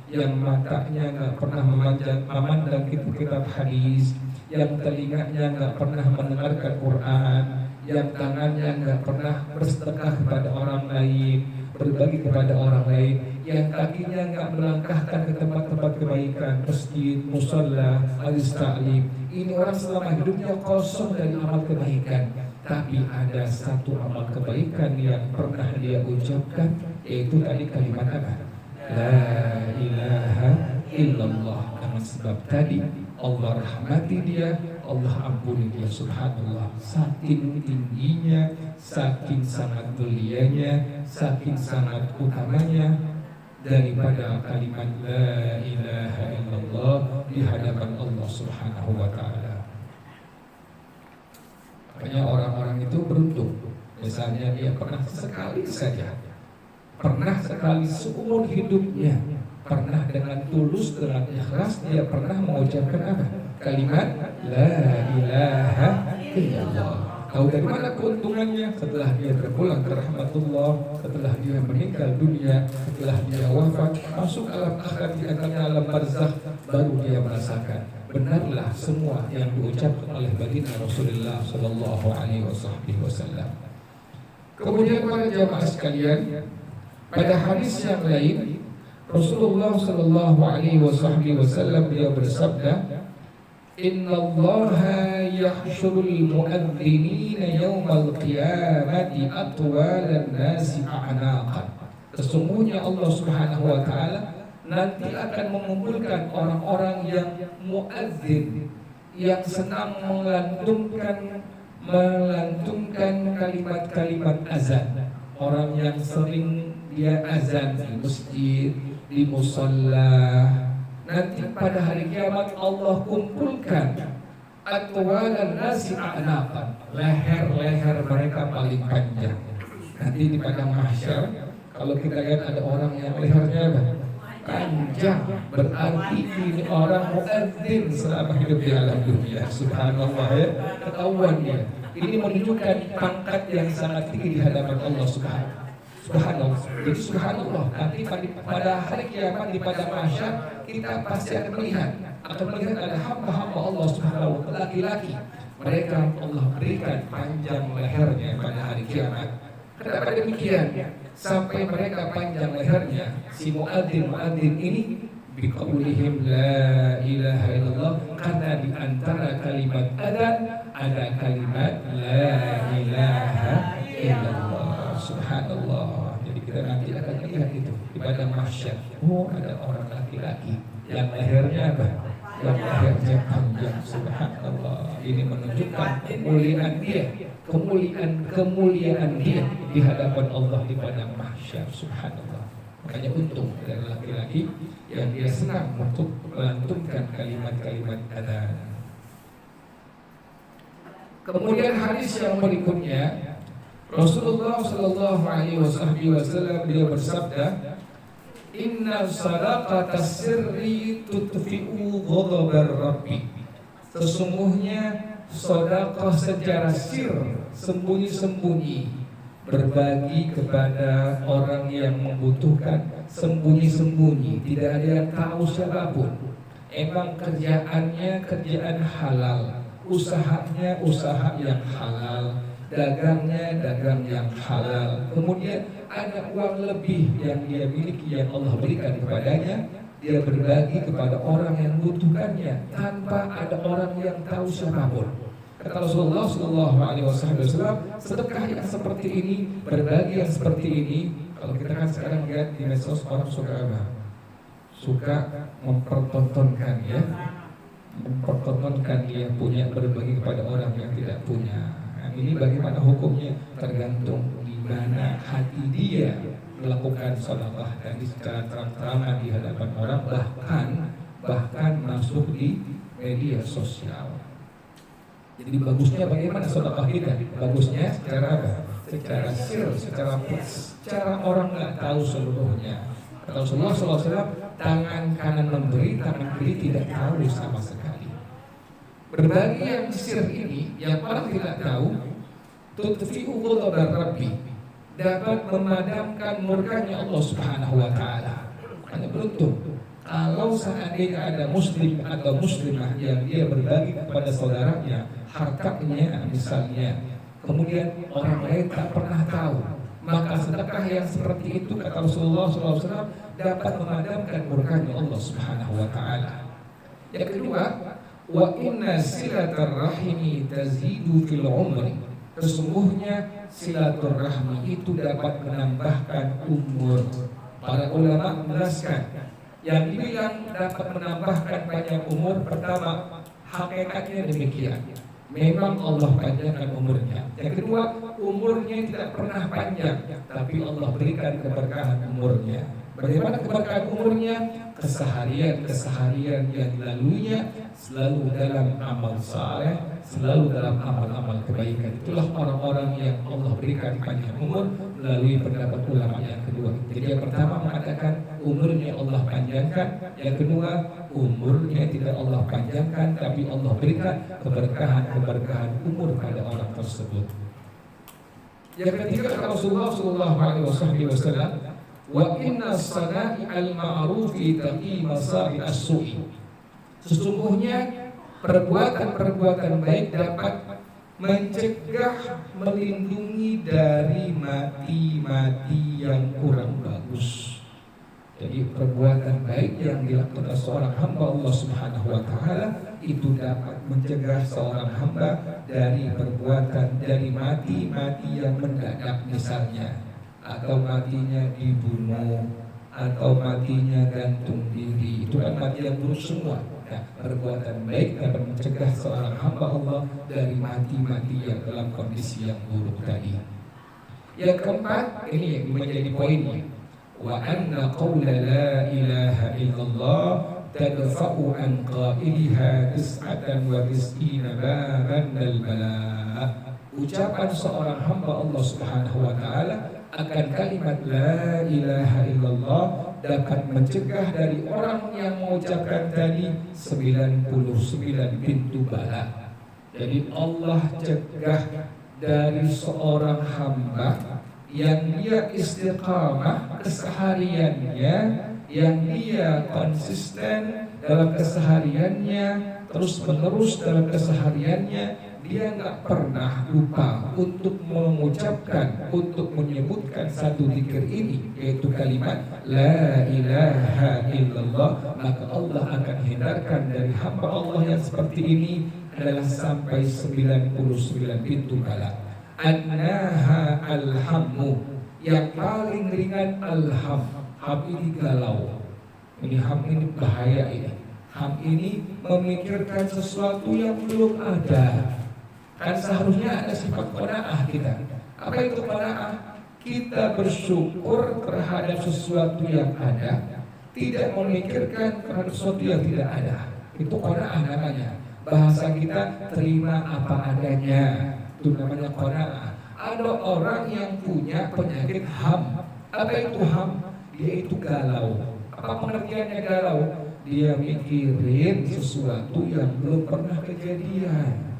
yang matanya gak pernah memandang kitab hadis, yang telinganya gak pernah mendengarkan Quran, yang tangannya gak pernah bersedekah kepada orang lain, berbagi kepada orang lain, yang kakinya gak melangkahkan ke tempat-tempat kebaikan, masjid, musalla, majelis ta'lim. Ini orang selama hidupnya kosong dari amal kebaikan. Tapi ada satu amal kebaikan yang pernah dia ucapkan, yaitu tadi kalimat apa? La ilaha illallah. Karena sebab tadi Allah rahmati dia, Allah ampuni dia. Subhanallah, saking tingginya, saking sangat mulianya, saking sangat utamanya daripada kalimat La ilaha illallah di hadapan Allah Subhanahu wa Ta'ala. Makanya orang-orang itu beruntung. Misalnya dia pernah sekali saja, pernah sekali seumur hidupnya, pernah dengan tulus, dengan ikhlas dia pernah mengucapkan apa? Kalimat La ilaha illallah. Tahu dari mana keuntungannya? Setelah dia berpulang ke rahmatullah, setelah dia meninggal dunia, setelah dia wafat, masuk alam akhirat di alam barzakh, baru dia merasakan benarlah semua yang diucapkan oleh baginda Rasulullah Sallallahu Alaihi Wasallam. Kemudian para jamaah sekalian, pada hadis yang lain Rasulullah Sallallahu Alaihi Wasallam beliau bersabda, Inna Allaha yahsyurul mu'adzinina yawmal qiyamati atwalan nasi a'naqan. Sesungguhnya Allah Subhanahu wa taala nanti akan mengumpulkan orang-orang yang muadzin, yang senang melantunkan kalimat-kalimat azan. Orang yang sering dia azan di masjid, di musalla. Nanti pada hari kiamat Allah kumpulkan atwalan nasi a'naqan, leher-leher mereka paling panjang. Nanti di padang mahsyar kalau kita lihat ada orang yang lehernya panjang, berarti ini orang muadzin selama hidup di alam dunia. Subhanallah, ya, ketahuan dia. Ini menunjukkan pangkat yang sangat tinggi di hadapan Allah Subhanahu. Subhanallah. Jadi subhanallah, nanti pada hari kiamat di padang mahsyar kita pasti akan melihat ada hamba-hamba Allah Subhanahu wa taala laki-laki. Mereka Allah berikan panjang lehernya pada hari kiamat. Kenapa demikian? Sampai mereka panjang lehernya, si muadzin ini biqaulihim la ilaha illallah, karena di antara kalimat adzan ada kalimat la ilaha illallah. Subhanallah. Jadi kita nanti akan lihat itu di padang mahsyar. Oh, ada orang laki-laki yang lehernya yang lehernya panjang. Subhanallah. Ini menunjukkan kemuliaan dia, kemuliaan dia di hadapan Allah di padang mahsyar. Subhanallah. Makanya untung dari laki-laki yang dia senang untuk melantunkan kalimat-kalimat adzan. Kemudian hadis yang berikutnya, Rasulullah Sallallahu Alaihi Wasallam beliau bersabda, Inna sadaqata sirri tutfi'u ghadabar Rabbi. Sesungguhnya sedekah secara sir, sembunyi-sembunyi, berbagi kepada orang yang membutuhkan sembunyi-sembunyi, tidak ada yang tahu siapapun. Emang kerjaannya kerjaan halal, usahanya usaha yang halal, dagangnya dagang yang halal. Kemudian ada uang lebih yang dia miliki yang Allah berikan kepadanya, dia berbagi kepada orang yang membutuhkannya tanpa ada orang yang tahu siapapun. Kata Rasulullah Shallallahu Alaihi Wasallam, sedekah yang seperti ini, berbagi yang seperti ini, kalau kita kan sekarang lihat di medsos orang suka apa? Suka mempertontonkan, ya, mempertontonkan dia punya, berbagi kepada orang yang tidak punya. Ini bagaimana hukumnya? Tergantung di mana hati dia melakukan sedekah, dan secara terang-terangan di hadapan orang, bahkan masuk di media sosial. Jadi bagusnya bagaimana sedekah kita? Bagusnya secara apa? Secara sir, secara orang nggak tahu seluruhnya. Kata Rasulullah SAW, tangan kanan memberi, tangan kiri tidak tahu sama sekali. Berbagi yang sir ini, yang orang tidak tahu, tutfi'u ghadabar Rabbi, dapat memadamkan murkanya Allah Subhanahu wa taala. Hanya beruntung kalau seandainya ada muslim atau muslimah yang dia berbagi kepada saudaranya hartanya misalnya, kemudian orang lain tak pernah tahu, maka sedekah yang seperti itu, kata Rasulullah SAW, dapat memadamkan murkanya Allah Subhanahu wa taala. Yang kedua, wa inna silatar rahimi tazidu fil umri. Sesungguhnya silaturahmi itu dapat menambahkan umur. Para ulama menjelaskan, yang dibilang dapat menambahkan panjang umur, pertama hakikatnya demikian, memang Allah panjangkan umurnya. Yang kedua, umurnya tidak pernah panjang, tapi Allah berikan keberkahan umurnya. Bagaimana keberkahan umurnya? Keseharian yang dilaluinya selalu dalam amal saleh, selalu dalam amal-amal kebaikan. Itulah orang-orang yang Allah berikan panjang umur, melalui pendapat ulama yang kedua. Jadi yang pertama mengatakan umurnya Allah panjangkan, yang kedua umurnya tidak Allah panjangkan, tapi Allah berikan keberkahan umur pada orang tersebut. Yang ketiga Rasulullah Shallallahu Alaihi Wasallam, wa inna sana'i al-ma'rufi taqi masari as-su'i. Sesungguhnya perbuatan baik dapat mencegah, melindungi dari mati yang kurang bagus. Jadi perbuatan baik yang dilakukan oleh seorang hamba Allah Subhanahu wa taala itu dapat mencegah seorang hamba dari mati yang mendadak misalnya, atau matinya dibunuh, atau matinya gantung diri. Itu kan mati yang buruk semua. Nah, perbuatan baik dapat mencegah seorang hamba Allah dari mati yang dalam kondisi yang buruk tadi. Yang keempat, ini yang menjadi poinnya, wa anna qawla la ilaha illallah tadfa'u an qailiha tis'atan wa tis'ina baban al-bala. Ucapan seorang hamba Allah Subhanahu wa taala akan kalimat la ilaha illallah dapat mencegah dari orang yang mengucapkan tadi 99 pintu bala. Jadi Allah cegah dari seorang hamba yang dia istiqamah kesehariannya, yang dia konsisten dalam kesehariannya, terus menerus dalam kesehariannya, dia nggak pernah lupa untuk mengucapkan, untuk menyebutkan satu zikir ini, yaitu kalimat la ilaha illallah, maka Allah akan hindarkan dari hamba Allah yang seperti ini adalah sampai 99 pintu bala. Annaha alhammu, yang paling ringan alham. Ham ini galau, ini ham ini bahaya ini. Ham ini memikirkan sesuatu yang belum ada. Kan seharusnya ada sifat qanaah kita. Apa itu qanaah? Kita bersyukur terhadap sesuatu yang ada, tidak memikirkan terhadap sesuatu yang tidak ada. Itu qanaah namanya. Bahasa kita terima apa adanya. Itu namanya qanaah. Ada orang yang punya penyakit ham. Apa itu ham? Dia itu galau. Apa pengertiannya galau? Dia mikirin sesuatu yang belum pernah kejadian.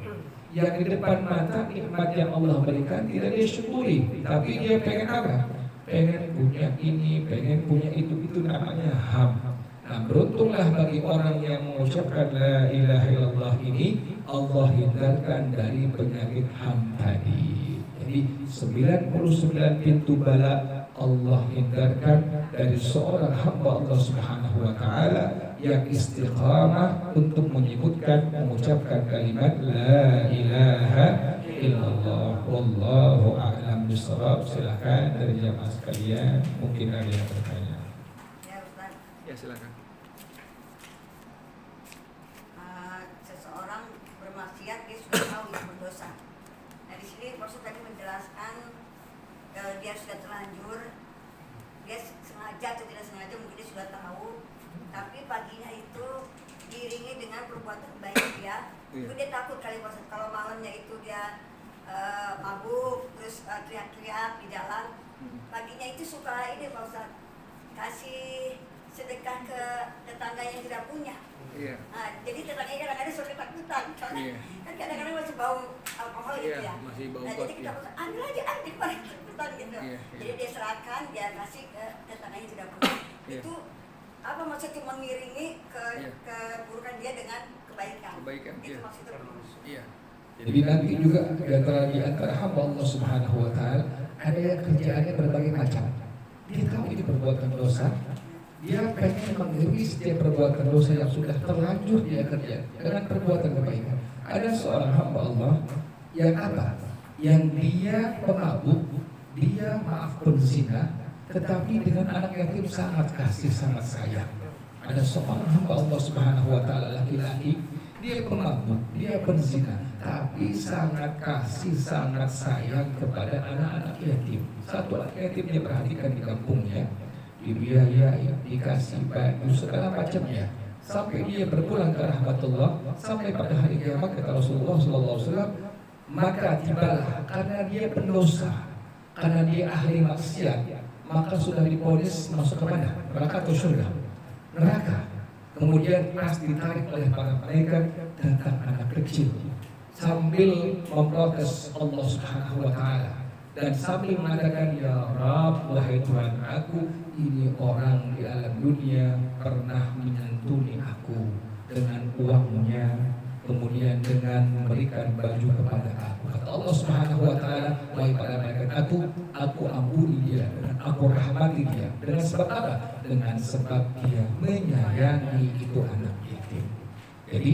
Yang di depan mata nikmat yang Allah berikan tidak disyukuri, tapi dia pengen apa? Pengen punya ini, pengen punya itu namanya ham. Nah, beruntunglah bagi orang yang mengucapkan la ilaha illallah ini, Allah hindarkan dari penyakit ham tadi. Jadi 99 pintu bala Allah hindarkan dari seorang hamba Allah Subhanahu wa taala yang istiqamah untuk mengucapkan kalimat la ilaha illallah. Wallahu a'lam bishawab. Silakan dari jamaah sekalian, mungkin ada yang bertanya. Ya Ustaz. Ya silakan. Seseorang bermaksiat, dia sudah tahu dia berdosa. Nah di sini Rasul tadi menjelaskan dia sudah terlanjur, dia sengaja atau tidak sengaja, mungkin dia sudah tahu, tapi paginya itu diiringi dengan perbuatan baik dia. Itu dia takut kali Ustaz, kalau malamnya itu dia mabuk, terus teriak-teriak di jalan. Paginya itu suka ini Pak Ustaz, kasih sedekah ke tetangga yang tidak punya. Nah, jadi tetangganya kadang-kadang suka ketakutan, soalnya kan kadang-kadang masih bau alkohol gitu ya. Masih bau nah, jadi kita ambil aja pada ketakutan gitu. Jadi dia serahkan, dia kasih ke tetangga yang tidak punya. Itu apa maksudnya, mengiringi keburukan dia dengan kebaikan. Itu maksudnya. Iya. Jadi nanti juga di antara hamba Allah Subhanahu wa taala ada yang kerjaannya berbagai macam. Dia tahu ini perbuatan dosa, dia pengen mengiringi setiap perbuatan dosa yang sudah terlanjur dia kerja dengan perbuatan kebaikan. Ada seorang hamba Allah yang apa? Yang dia pemabuk, dia maaf penzina, tetapi dengan anak yatim sangat kasih, sangat sayang. Ada seorang hamba Allah Subhanahu wa taala laki-laki, dia pemabuk, dia penzina, tapi sangat kasih, sangat sayang kepada anak-anak yatim. Satu anak yatim dia perhatikan di kampungnya, dibiayai, dikasih baju segala macamnya, sampai dia berpulang ke rahmatullah. Sampai pada hari kiamat kata Rasulullah SAW, maka tibalah karena dia pendosa, karena dia ahli maksiat, maka sudah diponis masuk ke mana? Neraka atau surga? Neraka. Kemudian pas ditarik oleh para malaikat, datang anak kecil sambil memprotes Allah Subhanahu wa Ta'ala dan sambil mengatakan, ya Rabb, wahai Tuhan aku, ini orang di alam dunia pernah menyantuni aku dengan uangnya, kemudian dengan memberikan baju kepada aku. Kata Allah Subhanahu wa Ta'ala, wahai para malaikat aku ampuni dia dan aku rahmati dia. Dengan sebab apa? Dengan sebab dia menyayangi itu anak yatim. Jadi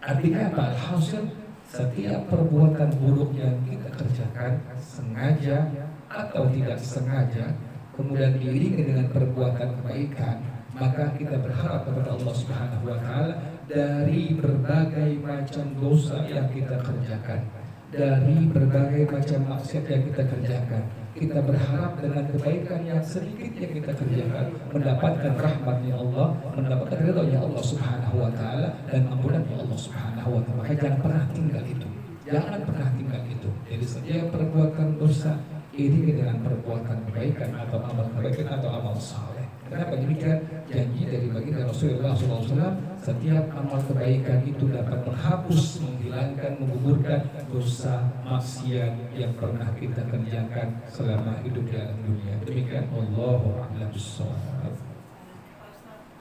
artinya apa? Alhasil setiap perbuatan buruk yang kita kerjakan, sengaja atau tidak sengaja, kemudian diiringi dengan perbuatan kebaikan, maka kita berharap kepada Allah Subhanahu wa Ta'ala dari berbagai macam dosa yang kita kerjakan, dari berbagai macam maksiat yang kita kerjakan, kita berharap dengan kebaikan yang sedikit yang kita kerjakan mendapatkan rahmatnya Allah, mendapatkan ridhonya Allah Subhanahu wa Ta'ala dan ampunannya Allah Subhanahu wa Ta'ala. Maka jangan pernah tinggal itu, jangan pernah tinggal itu. Jadi setiap perbuatan dosa ini dengan perbuatan kebaikan atau amal kebaikan atau amal saleh. Kenapa demikian? Janji dari baginda Rasulullah SAW, setiap amal kebaikan itu dapat menghapus, menghilangkan, menggugurkan dosa maksiat yang pernah kita kerjakan selama hidup di alam dunia. Demikian, Allahu a'lam bishawab.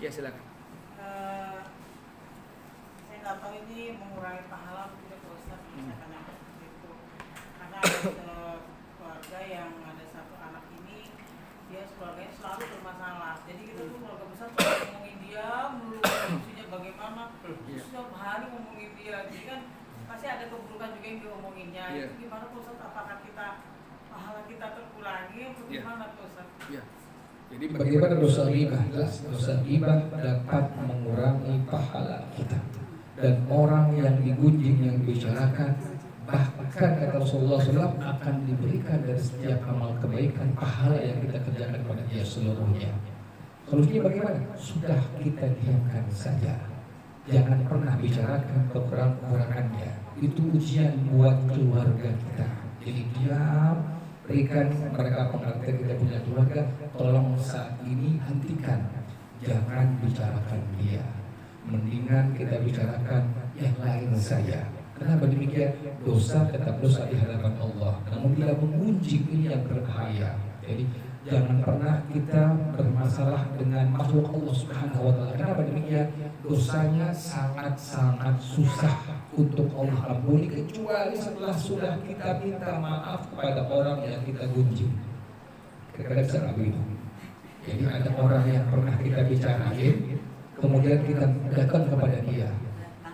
Ya silakan. Saya nggak tahu ini mengurangi pahala atau tidak, Pak Ustadz, misalkan yang seperti itu. Karena ada keluarga yang ada satu anak ini, dia keluarganya selalu bermasalah. Jadi kita tuh keluarga besar tuh ngomongin dia, melulu fungsinya bagaimana, setiap hari ngomongin dia. Jadi kan pasti ada keburukan juga yang diomonginnya. Itu gimana Pak Ustadz? Apakah kita pahala kita terkurangi atau gimana Pak Ustadz? Jadi bagaimana dosa ghibah? Dosa ghibah dapat mengurangi pahala kita. Dan orang yang digunjing, yang dibicarakan, bahkan kata Rasulullah SAW, akan diberikan dari setiap amal kebaikan pahala yang kita kerjakan kepada dia seluruhnya. Solusinya bagaimana? Sudah kita diamkan saja. Jangan pernah bicarakan kekurangan-kekurangannya. Itu ujian buat keluarga kita. Jadi diam, berikan mereka pengertian kita punya keluarga. Tolong saat ini hentikan, jangan bicarakan dia. Mendingan kita bicarakan yang lain saja. Kenapa demikian? Dosa tetap dosa di hadapan Allah. Namun bila mengunjing ini yang berbahaya. Jadi jangan pernah kita bermasalah dengan makhluk Allah Subhanahu wa Ta'ala. Kenapa demikian? Dosanya sangat-sangat susah untuk Allah ampuni, kecuali setelah sudah kita minta maaf kepada orang yang kita gunjing. Kira-kira bisa nggak begitu? Jadi ada orang yang pernah kita bicarain, kemudian kita datang kepada dia.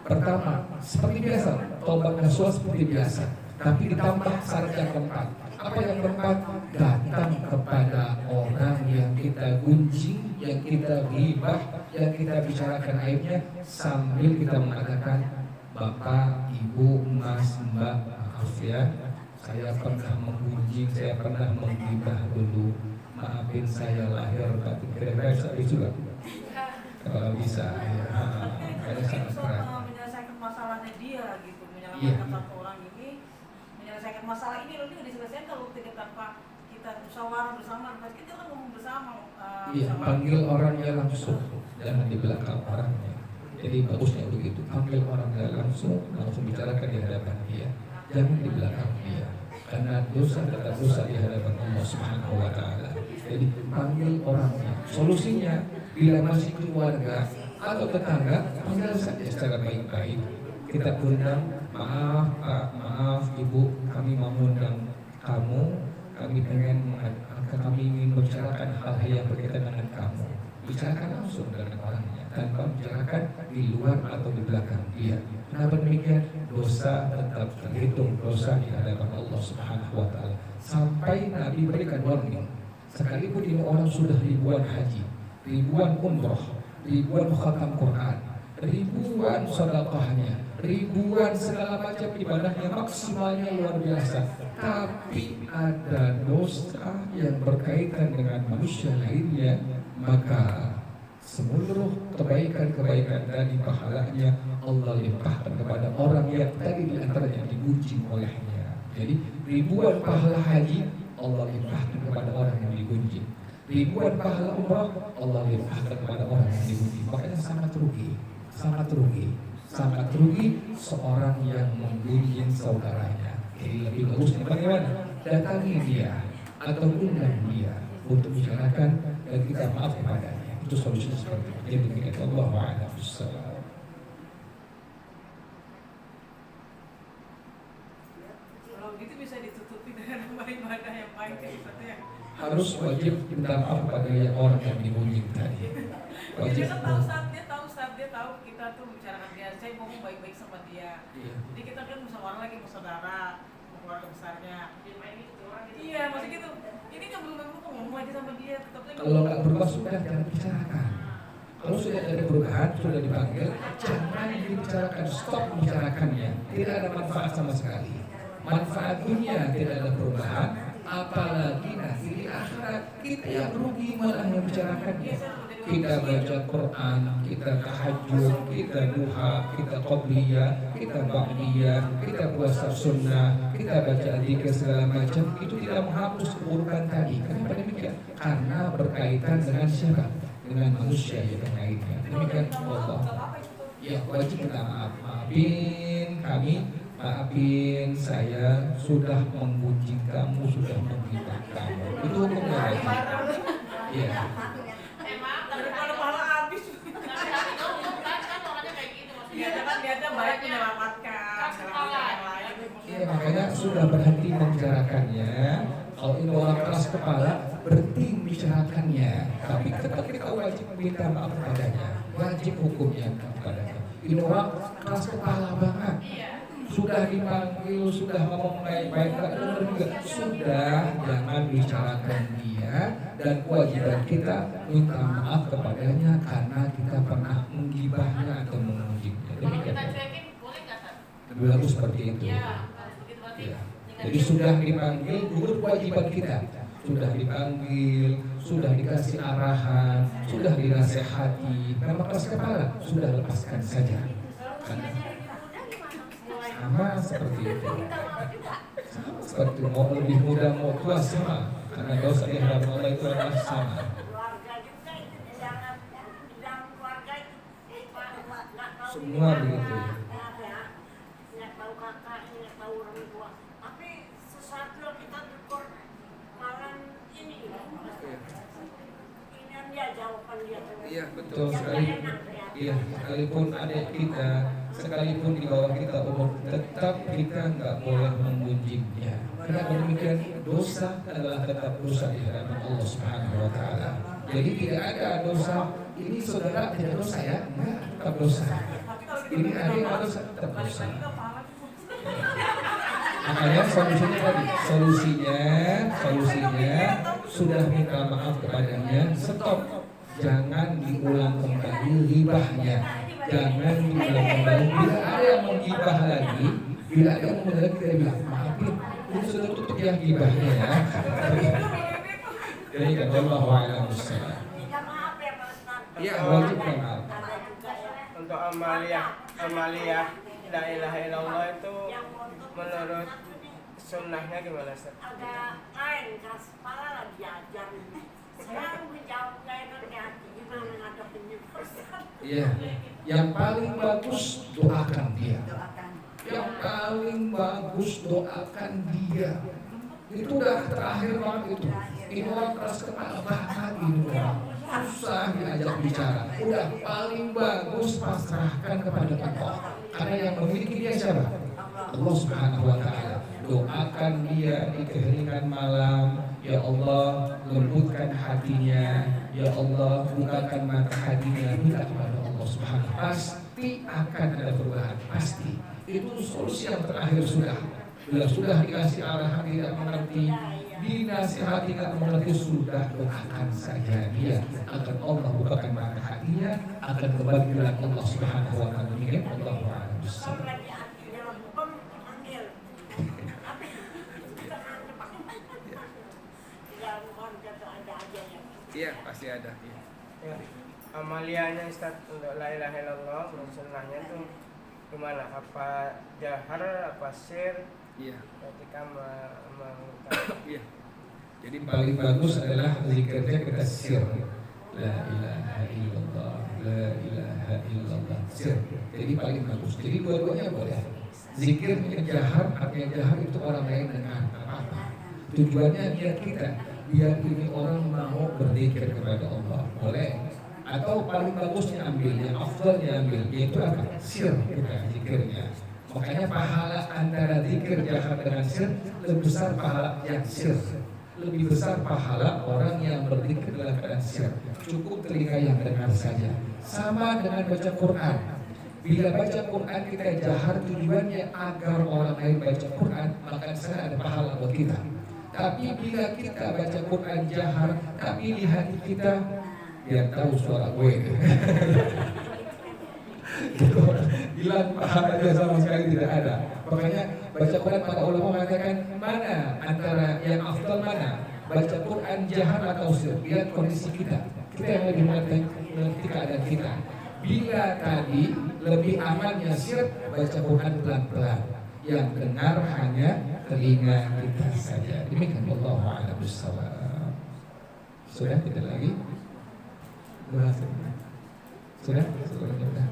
Pertama, seperti biasa, taubat nasuha seperti biasa, tapi ditambah syarat yang keempat. Apa yang keempat? Datang kepada orang yang kita gunjing, yang kita ghibah, yang kita bicarakan aibnya, sambil kita mengatakan, Bapak, Ibu, Mas, Mbak, maaf ya, saya pernah menggunjing, saya pernah menghibah dulu, maafin saya lahir batin. Kira-kira bisa juga? Kalau bisa, ya. Ada sangat berat. Menyelesaikan masalahnya dia gitu, menyelamatkan satu orang ini, menyelesaikan masalah ini lalu diselesaikan kalau tidak tanpa kita musyawarah bersama. Berarti kita kan ngomong bersama. Iya, panggil orangnya langsung, jangan di belakang orangnya. Jadi bagusnya begitu, panggil orangnya langsung bicarakan di hadapan dia, jangan di belakang dia. Karena dosa tetap dosa di hadapan Allah Subhanahu wa Ta'ala. Jadi panggil orangnya. Solusinya bila masih keluarga atau tetangga, panggil saja secara baik-baik. Kita undang, maaf Pak, maaf Ibu, kami mau undang kamu, kami ingin membicarakan hal-hal yang berkaitan dengan kamu. Bicarakan langsung dengan orangnya, tanpa bicarakan di luar atau di belakang dia. Kenapa demikian? Dosa tetap terhitung dosa di hadapan Allah Subhanahu wa Ta'ala. Sampai Nabi berikan warning, sekalipun ini orang sudah ribuan haji, ribuan umroh, ribuan khatam Quran, ribuan sedekahnya, ribuan segala macam ibadahnya, maksimalnya luar biasa, tapi ada dosa yang berkaitan dengan manusia lainnya, maka seluruh kebaikan-kebaikan dari pahalanya Allah limpahkan kepada orang yang tadi diantaranya digunjing olehnya. Jadi ribuan pahala haji Allah limpahkan kepada orang yang digunjing. Ribuan pahala umrah Allah limpahkan kepada orang yang digunjing. Makanya sangat rugi, sangat rugi, sangat rugi seorang yang menggunjing saudaranya. Jadi lebih bagusnya bagaimana? Datangi dia atau undang dia untuk bicarakan dan kita maaf kepadanya. Itu solusinya seperti itu. Jadi demikian Allahu a'lam bishawab. Kalau gitu bisa ditutupi dengan amal ibadah yang baik ya Ustaz ya. Harus wajib minta maaf kepada yang orang yang digunjing tadi. Wajib. Dia kan tahu saat dia tahu kita tuh membicarakan dia, saya mau baik-baik sama dia. Iya. Jadi kita kan sama orang lagi, mau saudara, mau keluarga besarnya. Iya, maksudnya gitu. Ini kan belum ngomong lagi sama dia, tetap lagi. Kalau nggak berubah sudah jangan bicarakan. Kalau sudah ada perubahan, sudah dipanggil, jangan dibicarakan, stop membicarakannya. Tidak ada manfaat sama sekali. Manfaat dunia tidak ada perubahan, apalagi nanti di akhirat kita yang rugi malah membicarakannya. Kita baca Quran, kita tahajud, kita duha, kita qobliyah, kita ba'diyah, kita puasa sunnah, kita baca zikir segala macam, itu tidak menghapus keburukan tadi. Kenapa demikian? Karena berkaitan dengan siapa? Dengan manusia yang berkaitan. Demikian Allah. Ya wajib kita maafin saya sudah menggunjing kamu, sudah menghina kamu. Itu hukumnya wajib. Iya. Daripada pahala habis. Niatnya baik menyelamatkan yang lain. Iya, makanya sudah berhenti membicarakannya. Kalau ini orang keras kepala, berhenti membicarakannya. Tapi tetap kita wajib minta maaf kepadanya. Wajib hukumnya kepadanya. Ini orang keras kepala banget. Sudah dipanggil, sudah ngomong baik-baik, nggak dengar juga. Sudah, jangan bicarakan dia. Dan kewajiban kita minta maaf kepadanya karena kita pernah menggibahnya atau mengunjingnya. Demikian. Lebih bagus seperti itu. Ya. Jadi sudah dipanggil, gugur kewajiban kita. Sudah dipanggil, sudah dikasih arahan, sudah dinasehati. Memang keras kepala, sudah lepaskan saja. Sama seperti itu. Seperti mau lebih muda mau tua sama. Karena dosa di hadapan Allah itu adalah sama. Keluarga juga itu jangan dalam keluarga itu Semua begitu. Nggak tahu kakak, nggak tahu orang tua. Tapi sesuatu yang kita tegur malam ini dia jawaban dia. Iya betul sekali. Iya, sekalipun adik kita, sekalipun di bawah kita umur, tetap kita nggak boleh menggunjingnya. Kenapa demikian? Dosa adalah tetap dosa di hadapan Allah Subhanahu Wa Taala. Jadi tidak ada dosa. Ini saudara tidak dosa ya? Enggak, tetap dosa. Ini adik nggak dosa, tetap dosa. Makanya solusinya tadi, solusinya sudah minta maaf kepadanya, stop. Jangan diulang kembali ghibahnya. Jangan diulang kembali. Bila ada yang menggibah lagi, bila ada yang menggibah lagi, kita bilang maafin. Ini sudah tutup yang ghibahnya ya. Jadi kan Allah wa'ala musyalah. Iya wajib maaf. Untuk amaliyah la ilaha illallah itu menurut sunnahnya gimana Ustaz? Agak lain, keras kepala lagi diajar. Sekarang menjawab kayak hati gimana ngadepinnya Ustaz. Iya. Yang paling bagus doakan dia. Doakan. Yang paling bagus doakan dia. Itu udah terakhir banget itu. Ini orang keras kepala banget ini orang. Susah diajak bicara. Udah paling bagus pasrahkan kepada Allah. Karena yang memiliki dia siapa? Allah Subhanahu Wa Taala. Doakan dia di keheningan malam. Ya Allah, lembutkan hatinya. Ya Allah, bukakan mata hatinya. Minta kepada Allah Subhanahu. Pasti akan ada perubahan. Pasti. Itu solusi yang terakhir sudah. Bila sudah dikasih arahan tidak mengerti, dinasihati tidak mengerti, sudah doakan saja dia. Akan Allah bukakan mata hatinya, akan kembali kepada Allah Subhanahu Wa Taala. Demikian Allah Subhanahu Kalau lagi hati dalam bom panggil. Tapi kita cepat. Dalam keluarga tuh ada aja yang. Iya pasti ada. Ya. Amaliyahnya Ustaz untuk la ilaha illallah, sunnahnya tuh gimana? Apa jahar, apa sir, Iya. ketika mengungkap. Iya. Jadi paling bagus adalah zikirnya kita sir. La ilaha illallah, la ilaha illallah, sir. Jadi paling bagus. Jadi dua-duanya boleh. Zikirnya jahar, artinya jahar itu orang lain dengar apa-apa. Tujuannya biar kita, biar ini orang mau berzikir kepada Allah, boleh. Atau paling bagusnya ambil, yang afdalnya ambil, yaitu apa? Sir kita zikirnya. Makanya pahala antara zikir jahar dengan sir lebih besar pahala yang sir. Lebih besar pahala orang yang berzikir dalam keadaan sir. Cukup telinga yang dengar saja. Sama dengan baca Quran. Bila baca Quran kita jahar, tujuannya agar orang lain baca Quran, maka sana ada pahala buat kita. Tapi bila kita baca Quran jahar, tapi di hati kita biar tahu suara gue. Hilang pahalanya sama sekali tidak ada. Makanya baca Quran, para ulama mengatakan mana antara yang afdal mana? Baca Quran jahar atau sir? Lihat kondisi kita. Kita yang lebih mengerti keadaan kita. Bila tadi lebih amannya sir, baca Quran pelan-pelan. Yang dengar hanya telinga kita saja. Demikian wallahu a'lam bishawab. Sudah tidak lagi? Sudah? Sudah.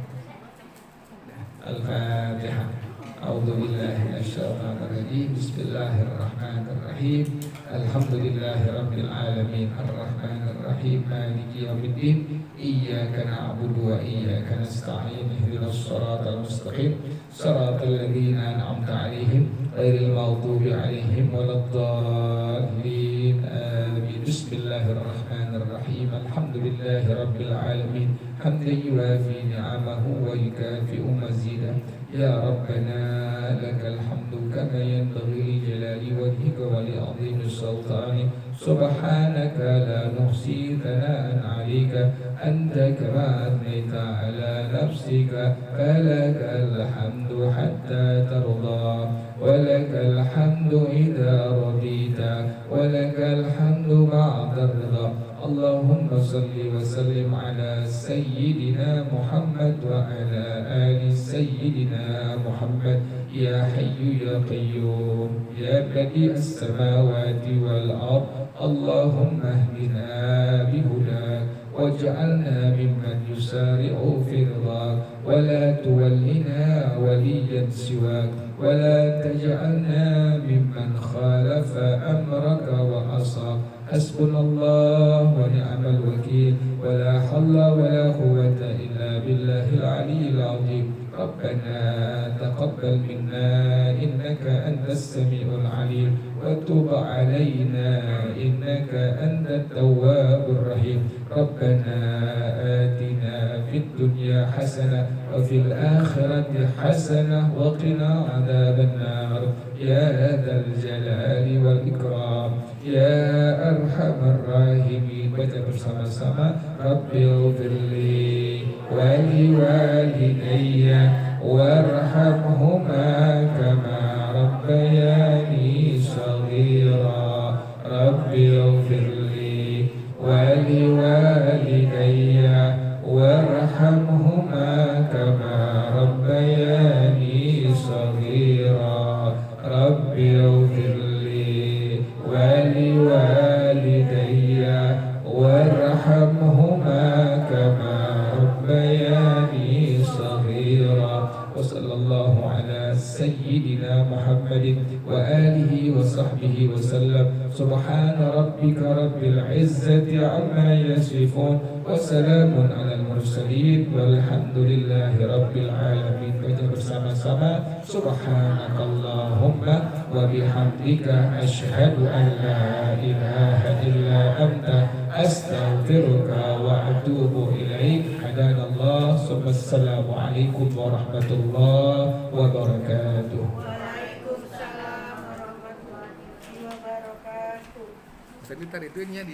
Al-Fatihah. A'udzu billahi minasyaitonir rajim. Bismillahirrahmanirrahim. Alhamdulillahirabbil alamin. Arrahmanir rahim. Maliki yaumiddin. Iyyaka na'budu wa iyyaka nasta'in. Ihdinas shiratal mustaqim. Shiratal ladzina an'amta 'alaihim ghairil maghdubi 'alaihim waladdallin. Amin. Bismillahirrahmanirrahim. Alhamdulillahirabbil alamin. Hamdan yuwafi ni'amahu wa yukafi'u mazidah. Ya Rabbana lakal hamdu kama yanbaghi li jalali wajhika wa li 'azimi sultanik. Subhanaka la nuhsi thana'an 'alaika anta kama athnayta 'ala nafsika falakal hamdu hatta tarda wa lakal hamdu idza radita wa lakal hamdu ba'da ridha. Allahumma salli wa sallim ala sayyidina Muhammad wa ala ali sayyidina Muhammad. Ya Hayyu ya Qayyum ya Badi as-samawati wal ard. Allahumma ahdina bihudak waj'alna mimman yusari'u fi ridhak wa la tuwallina waliyan siwak wa la taj'alna mimman khalafa amraka wa asak. Hasbunallah wa ni'mal wakil wa la hawla wa la quwwata illa billahil aliyyil azim. Rabbana taqabbal minna innaka antas samiul alim wa tub alaina innaka antat tawwabur rahim. Rabbana atina fid dunya hasanah wa fil akhirati hasanah wa qina adzaban nar. Ya dzal jalali wal ikram ya arhamar rahimin. Baca bersama-sama. Rabbighfirli wa liwalidayya warhamhuma kama rabbayani shaghira. Rabbighfirli wa liwalidayya warhamhuma kama rabbayani shaghira. Rabbighfirli wa liwalidayya warhamhuma kama rabbayani shaghira. Wa sallallahu ala sayyidina Muhammadin wa alihi wa sahbihi wa sallam. Subhana rabbika rabbil izzati amma yasifun wa salamun alal mursalin walhamdulillahi rabbil alamin. Baca bersama-sama. Subhanakallahumma wa bihamdika asyhadu an la ilaha illa anta astaghfiruka wa atubu ilaik. Hadanallah. Wassalamu alaikum warahmatullahi wabarakatuh. Waalaikumsalam warahmatullahi wabarakatuh. Sebentar itu di